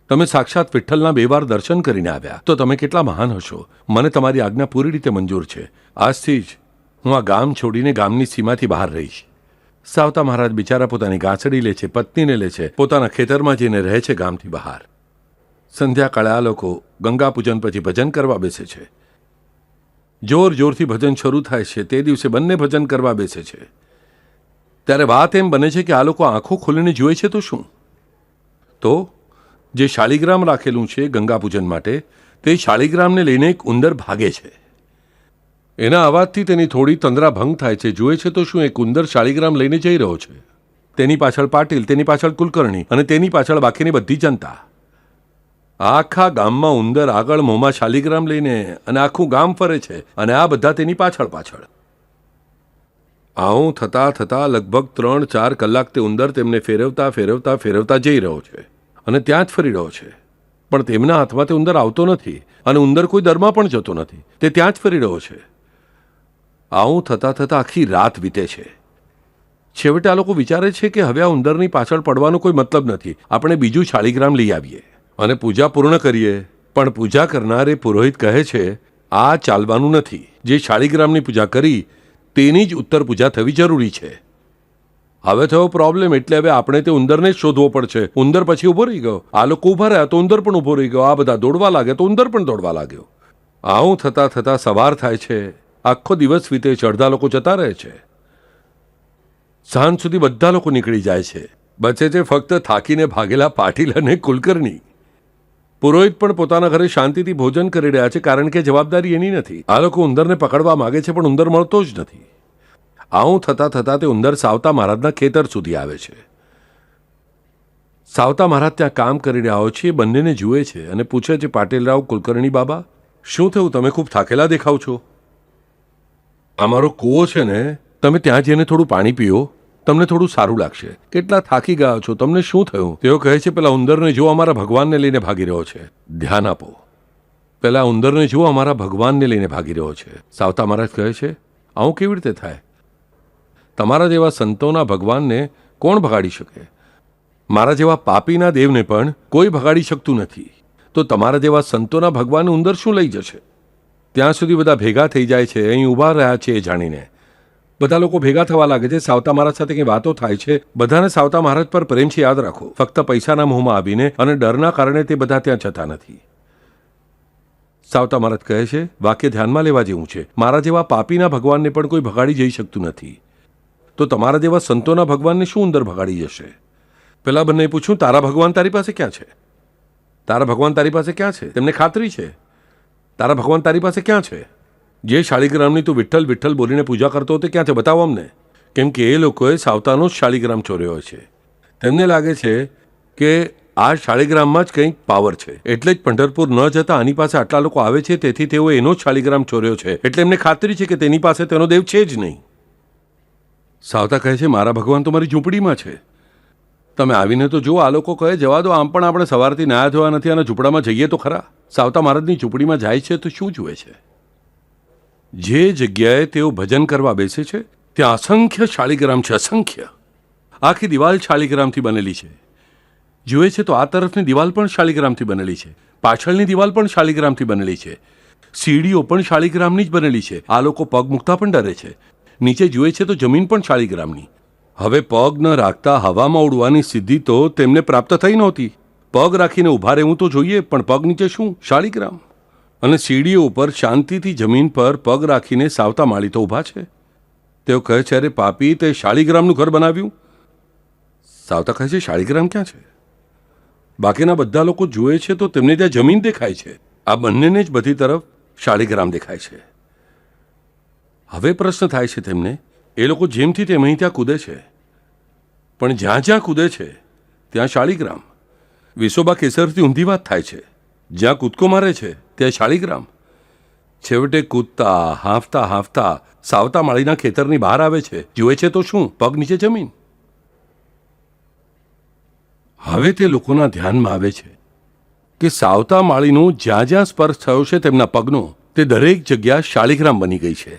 તમે સાક્ષાત વિઠ્ઠલના 2 વાર દર્શન કરીને આવ્યા, તો તમે કેટલા મહાન હશો. મને તમારી આજ્ઞા પૂરી રીતે મંજૂર છે. આજથી જ હું આ ગામ છોડીને ગામની સીમાથી બહાર રહીશ. સાવતા મહારાજ બિચારા પોતાની ગાંસડી લે છે, પત્નીને લે છે, પોતાના ખેતરમાં જઈને રહે છે ગામથી બહાર. સંધ્યાકાળે આ લોકો ગંગા પૂજન પછી ભજન કરવા બેસે છે. જોર જોરથી ભજન શરૂ થાય છે. તે દિવસે બંને ભજન કરવા બેસે છે. ત્યારે વાત એમ બને છે કે આ લોકો આંખો ખોલીને જુએ છે તો શું? તો જે શાળીગ્રામ રાખેલું છે ગંગા પૂજન માટે, તે શાળીગ્રામને લઈને એક ઉંદર ભાગે છે. એના અવાજથી તેની થોડી તંદ્રા ભંગ થાય છે. જુએ છે તો શું, એક ઉંદર શાળીગ્રામ લઈને જઈ રહ્યો છે. તેની પાછળ પાટીલ, તેની પાછળ કુલકર્ણી અને તેની પાછળ બાકીની બધી જનતા. આખા ગામમાં ઉંદર આગળ મોંમાં શાલિગ્રામ લઈને અને આખું ગામ ફરે છે અને આ બધા તેની પાછળ પાછળ. આવું થતાં થતાં લગભગ 3-4 કલાક તે ઉંદર તેમને ફેરવતા ફેરવતા ફેરવતા જઈ રહ્યો છે અને ત્યાં જ ફરી રહ્યો છે. પણ તેમના હાથમાં તે ઉંદર આવતો નથી અને ઉંદર કોઈ દરમાં પણ જતો નથી. તે ત્યાં જ ફરી રહ્યો છે. આવું થતાં થતાં આખી રાત વીતે છે. છેવટે આ લોકો વિચારે છે કે હવે આ ઉંદરની પાછળ પડવાનો કોઈ મતલબ નથી, આપણે બીજું શાળીગ્રામ લઈ આવીએ અને પૂજા પૂર્ણ કરીએ. પણ પૂજા કરનારે પુરોહિત કહે છે, આ ચાલવાનું નથી. જે શાળીગ્રામની પૂજા કરી તેની જ ઉત્તર પૂજા થવી જરૂરી છે. હવે થયો પ્રોબ્લેમ, એટલે હવે આપણે તે ઉંદરને જ શોધવો પડશે. ઉંદર પછી ઊભો રહી ગયો. આ લોકો ઊભા રહ્યા તો ઉંદર પણ ઊભો રહી ગયો. આ બધા દોડવા લાગ્યા તો ઉંદર પણ દોડવા લાગ્યો. આવું થતાં થતાં સવાર થાય છે. આખો દિવસ વીતે છે. અડધા લોકો જતા રહે છે. સાંજ સુધી બધા લોકો નીકળી જાય છે. બચે છે ફક્ત થાકીને ભાગેલા પાટીલ અને કુલકર્ણી. પુરોહિત પણ પોતાના ઘરે શાંતિથી ભોજન કરી રહ્યા છે, કારણ કે જવાબદારી એની નથી. આ લોકો ઉંદરને પકડવા માંગે છે પણ ઉંદર મળતો જ નથી. આવું થતાં થતાં તે ઉંદર સાવતા મહારાજના ખેતર સુધી આવે છે. સાવતા મહારાજ ત્યાં કામ કરી રહ્યા છે. એ બંનેને જુએ છે અને પૂછે છે, પાટીલરાવ, કુલકર્ણી બાબા, શું થયું? તમે ખૂબ થાકેલા દેખાવ છો. અમારો કૂવો છે ને, તમે ત્યાં જઈને થોડું પાણી પીઓ. તમને થોડું સારું લાગશે. કેટલા થાકી ગયા છો, તમને શું થયું? તેઓ કહે છે, પેલા ઉંદરને જો અમારા ભગવાનને લઈને ભાગી રહ્યો છે. ધ્યાન આપો. પેલા ઉંદરને જો અમારા ભગવાનને લઈને ભાગી રહ્યો છે. સાવતા મહારાજ કહે છે, આવું કેવી રીતે થાય? તમારા જેવા સંતોના ભગવાનને કોણ ભગાડી શકે? મારા જેવા પાપીના દેવને પણ કોઈ ભગાડી શકતું નથી. તો તમારા જેવા સંતોના ભગવાનને ઉંદર શું લઈ જશે? ત્યાં સુધી બધા ભેગા થઈ જાય છે, અહીં ઊભા રહ્યા છે એ જાણીને. બધા લોકો ભેગા થવા લાગે છે. સાવતા મહારાજ સાથે કંઈ વાતો થાય છે. બધાને સાવતા મહારાજ પર પ્રેમથી યાદ રાખો. ફક્ત પૈસાના મોહમાં આવીને અને ડરના કારણે તે બધા ત્યાં જતા નથી. સાવતા મહારાજ કહે છે, વાક્ય ધ્યાનમાં લેવા જેવું છે. મારા જેવા પાપીના ભગવાનને પણ કોઈ ભગાડી જઈ શકતું નથી. તો તમારા જેવા સંતોના ભગવાનને શું ઉંદર ભગાડી જશે? પેલા બંને પૂછ્યું, તારા ભગવાન તારી પાસે ક્યાં છે? તારા ભગવાન તારી પાસે ક્યાં છે? તેમને ખાતરી છે. તારા ભગવાન તારી પાસે ક્યાં છે? જે શાળીગ્રામની તું વિઠ્ઠલ વિઠ્ઠલ બોલીને પૂજા કરતો તે ક્યાં છે? બતાવો અમને. કેમ કે એ લોકોએ સાવતાનો જ શાળીગ્રામ ચોર્યો છે. તેમને લાગે છે કે આ શાળીગ્રામમાં જ કંઈક પાવર છે, એટલે જ પંઢરપુર ન જતા આની પાસે આટલા લોકો આવે છે, તેથી તેઓ એનો જ શાળીગ્રામ ચોર્યો છે. એટલે એમને ખાતરી છે કે તેની પાસે તેનો દેવ છે જ નહીં. સાવતા કહે છે, મારા ભગવાન તો મારી ઝૂંપડીમાં છે. તમે આવીને તો જુઓ. આ લોકો કહે, જવા દો, આમ પણ આપણે સવારથી નાયા ધોયા નથી અને ઝૂંપડામાં જઈએ તો ખરા. સાવતા મહારાજની ઝૂંપડીમાં જાય છે તો શું જુએ છે? જે જગ્યાએ તેઓ ભજન કરવા બેસે છે ત્યાં અસંખ્ય શાળીગ્રામ છે. અસંખ્ય. આખી દિવાલ શાળીગ્રામથી બનેલી છે. જુએ છે તો આ તરફની દિવાલ પણ શાળીગ્રામથી બનેલી છે. પાછળની દિવાલ પણ શાળીગ્રામથી બનેલી છે. સીડીઓ પણ શાળીગ્રામની જ બનેલી છે. આ લોકો પગ મૂકતા પણ ડરે છે. નીચે જુએ છે તો જમીન પણ શાળીગ્રામની. હવે પગ ન રાખતા હવામાં ઉડવાની સિદ્ધિ તો તેમને પ્રાપ્ત થઈ નહોતી. પગ રાખીને ઊભા રહેવું તો જોઈએ, પણ પગ નીચે શું? શાળીગ્રામ. અને સીડીઓ ઉપર શાંતિથી જમીન પર પગ રાખીને સાવતા માળી તો ઊભા છે. તેઓ કહે છે, અરે પાપી, તે શાળીગ્રામનું ઘર બનાવ્યું? સાવતા કહે છે, શાળીગ્રામ ક્યાં છે? બાકીના બધા લોકો જુએ છે તો તેમને ત્યાં જમીન દેખાય છે. આ બંનેને જ બધી તરફ શાળીગ્રામ દેખાય છે. હવે પ્રશ્ન થાય છે તેમને, એ લોકો જેમથી તેમ અહીં ત્યાં કૂદે છે, પણ જ્યાં જ્યાં કૂદે છે ત્યાં શાળીગ્રામ. વિસોબા કેસરથી ઊંધી વાત થાય છે. જ્યાં કૂદકો મારે છે ત્યાં શાળીગ્રામ. છેવટે કૂદતા હાંફતા હાંફતા સાવતા માળીના ખેતરની બહાર આવે છે. જુએ છે તો શું? પગ નીચે જમીન. હવે તે લોકોના ધ્યાનમાં આવે છે કે સાવતા માળીનો જ્યાં જ્યાં સ્પર્શ થયો છે તેમના પગનો, તે દરેક જગ્યા શાળીગ્રામ બની ગઈ છે.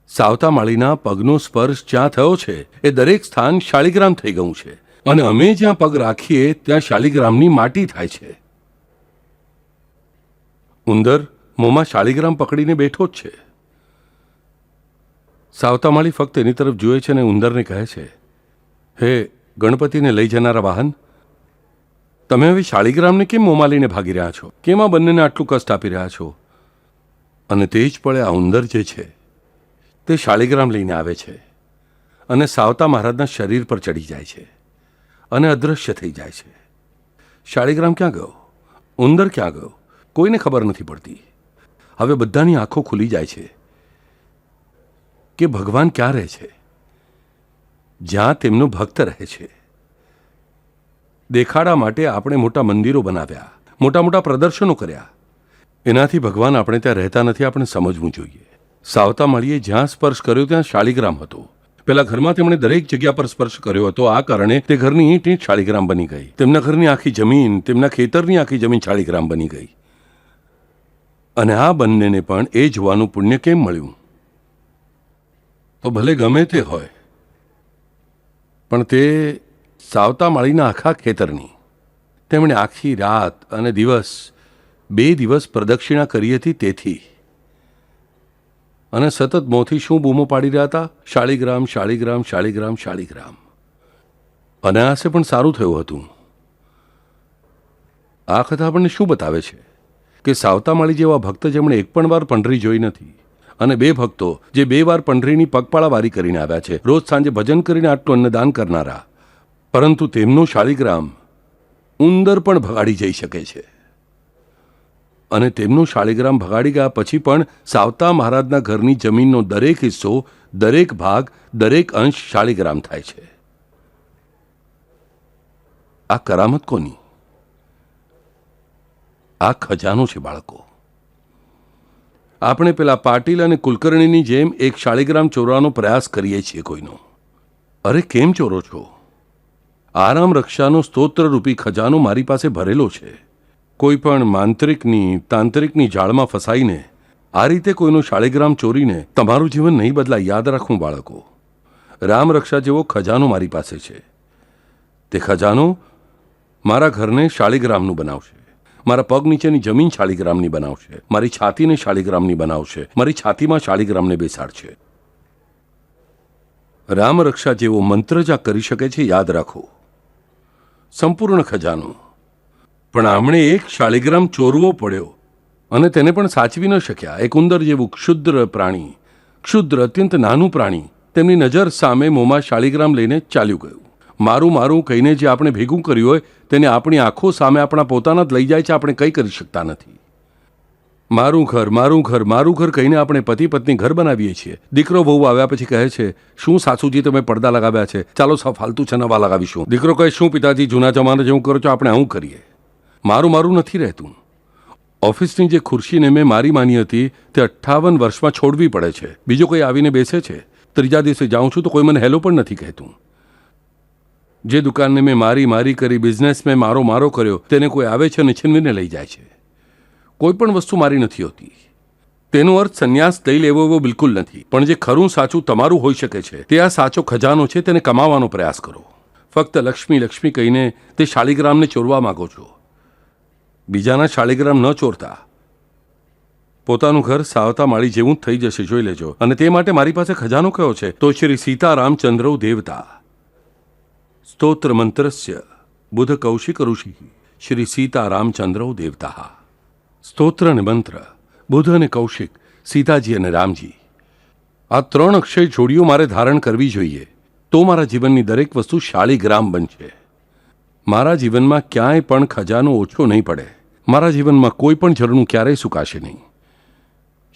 સાવતા માળીના પગનો સ્પર્શ જ્યાં થયો છે એ દરેક સ્થાન શાળીગ્રામ થઈ ગયું છે. અને અમે જ્યાં પગ રાખીએ ત્યાં શાળીગ્રામની માટી થાય છે. ઉંદર મોંમાં શાળીગ્રામ પકડીને બેઠો જ છે. સાવતા માળી ફક્ત એની તરફ જુએ છે અને ઉંદરને કહે છે, હે ગણપતિને લઈ જનારા વાહન, તમે હવે શાળીગ્રામને કેમ મોંમાં લઈને ભાગી રહ્યા છો? કેમ આ બંનેને આટલું કષ્ટ આપી રહ્યા છો? અને તે જ પળે આ ઉંદર જે છે તે શાળીગ્રામ લઈને આવે છે અને સાવતા મહારાજના શરીર પર ચડી જાય છે અને અદૃશ્ય થઈ જાય છે. શાળીગ્રામ ક્યાં ગયો? ઉંદર ક્યાં ગયો? કોઈને ખબર નથી પડતી. હવે બધાની આંખો ખુલી જાય છે કે ભગવાન ક્યાં રહે છે? જ્યાં તેમનો ભક્ત રહે છે. દેખાડા માટે આપણે મોટા મંદિરો બનાવ્યા, મોટા મોટા પ્રદર્શનો કર્યા. એનાથી ભગવાન આપણે ત્યાં રહેતા નથી, આપણે સમજવું જોઈએ. સાવતા માળીએ જ્યાં સ્પર્શ કર્યો ત્યાં શાળીગ્રામ હતો. પેલા ઘરમાં તેમણે દરેક જગ્યા પર સ્પર્શ કર્યો હતો. આ કારણે તે ઘરની ઈંટ ઈંટ શાળીગ્રામ બની ગઈ. તેમના ઘરની આખી જમીન, તેમના ખેતરની આખી જમીન શાળીગ્રામ બની ગઈ. અને આ બંનેને પણ એ જોવાનું પુણ્ય કેમ મળ્યું? તો ભલે ગમે તે હોય, પણ તે સાવતા માળીના આખા ખેતરની તેમણે આખી રાત અને દિવસ, 2 દિવસ પ્રદક્ષિણા કરી હતી. તેથી અને સતત મોંથી શું બૂમો પાડી રહ્યા હતા? શાળીગ્રામ, શાળીગ્રામ, શાળીગ્રામ, શાળીગ્રામ. અનાયાસે પણ સારું થયું હતું. આ કથા આપણને શું બતાવે છે? કે સાવતા માળી જેવા ભક્ત જેમણે એક પણ વાર પંઢરી જોઈ નથી, અને 2 ભક્તો જે 2 વાર પંઢરીની પગપાળા વારી કરીને આવ્યા છે, રોજ સાંજે ભજન કરીને આટલું અન્નદાન કરનારા, પરંતુ તેમનો શાળીગ્રામ ઉંદર પણ ભગાડી જઈ શકે છે. અને તેમનું શાળીગ્રામ ભગાડી ગયા પછી પણ સાવતા મહારાજના ઘરની જમીનનો દરેક હિસ્સો, દરેક ભાગ, દરેક અંશ શાળીગ્રામ થાય છે. આ કરામત કોની? આ ખજાનો છે બાળકો. આપણે પેલા પાટીલ અને કુલકર્ણીની જેમ એક શાળીગ્રામ ચોરવાનો પ્રયાસ કરીએ છીએ કોઈનો. અરે કેમ ચોરો છો? આરામ રક્ષાનો સ્તોત્રરૂપી ખજાનો મારી પાસે ભરેલો છે. કોઈ પણ માંત્રિકની તાંત્રિકની જાળમાં ફસાઈને આ રીતે કોઈનું શાળીગ્રામ ચોરીને તમારું જીવન નહીં બદલાય. યાદ રાખવું બાળકો, રામ રક્ષા જેવો ખજાનો મારી પાસે છે. તે ખજાનો મારા ઘરને શાળીગ્રામનું બનાવશે, મારા પગ નીચેની જમીન શાળીગ્રામની બનાવશે, મારી છાતીને શાળીગ્રામની બનાવશે, મારી છાતીમાં શાળીગ્રામને બેસાડશે. રામ રક્ષા જેવો મંત્ર જાપ કરી શકે છે, યાદ રાખો. સંપૂર્ણ ખજાનો. પણ આમણે એક શાળીગ્રામ ચોરવો પડ્યો અને તેને પણ સાચવી ન શક્યા. એક ઉંદર જેવું ક્ષુદ્ર પ્રાણી, ક્ષુદ્ર અત્યંત નાનું પ્રાણી તેમની નજર સામે મોંમાં શાળીગ્રામ લઈને ચાલ્યું ગયું. મારું મારું કહીને જે આપણે ભેગું કર્યું હોય તેને આપણી આંખો સામે આપણા પોતાના જ લઈ જાય છે. આપણે કંઈ કરી શકતા નથી. મારું ઘર મારું ઘર મારું ઘર કહીને આપણે પતિ પત્ની ઘર બનાવીએ છીએ. દીકરો બહુ આવ્યા પછી કહે છે, શું સાસુજી તમે પડદા લગાવ્યા છે, ચાલો સૌ ફાલતુ છે નવા લગાવીશું. દીકરો કહે, શું પિતાજી જૂના જમાના જેવું કરો છો, આપણે આવું કરીએ. મારું મારું નથી રહેતું. ઓફિસની જે ખુરશીને મેં મારી માની હતી તે 58 વર્ષમાં છોડવી પડે છે. બીજો કોઈ આવીને બેસે છે. ત્રીજા દિવસે જાઉં છું તો કોઈ મને હેલો પણ નથી કહેતું. જે દુકાનને મેં મારી કરી, બિઝનેસ મેં મારો કર્યો, તેને કોઈ આવે છે અને છીનવીને લઈ જાય છે. કોઈ પણ વસ્તુ મારી નથી હોતી. તેનો અર્થ સંન્યાસ લઈ લેવો એવો બિલકુલ નથી. પણ જે ખરું સાચું તમારું હોઈ શકે છે તે આ સાચો ખજાનો છે, તેને કમાવાનો પ્રયાસ કરો. ફક્ત લક્ષ્મી લક્ષ્મી કહીને તે શાળીગ્રામને ચોરવા માંગો છો. બીજાના શાળીગ્રામ ન ચોરતા. પોતાનું ઘર સાવતા માળી જેવું જ થઈ જશે, જોઈ લેજો. અને તે માટે મારી પાસે ખજાનો કયો છે તો શ્રી સીતારામચંદ્રૌ દેવતા. સ્તોત્ર મંત્રસ્ય બુધ કૌશિક ઋષિ શ્રી સીતારામચંદ્રૌ દેવતા. સ્તોત્ર અને મંત્ર બુધ અને કૌશિક, સીતાજી અને રામજી. આ 3 અક્ષય જોડીઓ મારે ધારણ કરવી જોઈએ તો મારા જીવનની દરેક વસ્તુ શાળીગ્રામ બનશે. મારા જીવનમાં ક્યાંય પણ ખજાનો ઓછો નહીં પડે. મારા જીવનમાં કોઈ પણ ઝરણું ક્યારેય સુકાશે નહીં.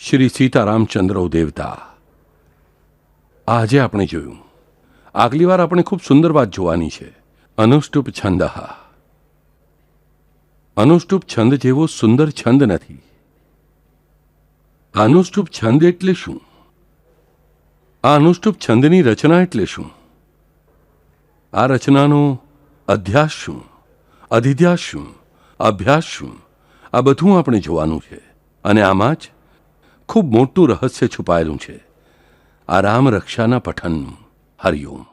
શ્રી સીતારામચંદ્રૌ દેવતા. આજે આપણે જોયું. આગલી વાર આપણે ખૂબ સુંદર વાત જોવાની છે. અનુષ્ટુપ છંદ. અનુષ્ટુપ છંદ જેવો સુંદર છંદ નથી. અનુષ્ટુપ છંદ એટલે શું? આ અનુષ્ટુપ છંદની રચના એટલે શું? આ રચનાનો અધ્યાસ શું, અધિધ્યાસ શું, અભ્યાસ શું, આ બધું આપણે જોવાનું છે. અને આમાં જ ખૂબ મોટું રહસ્ય છુપાયેલું છે, આ રામ રક્ષાના પઠનનું. હરિઓમ.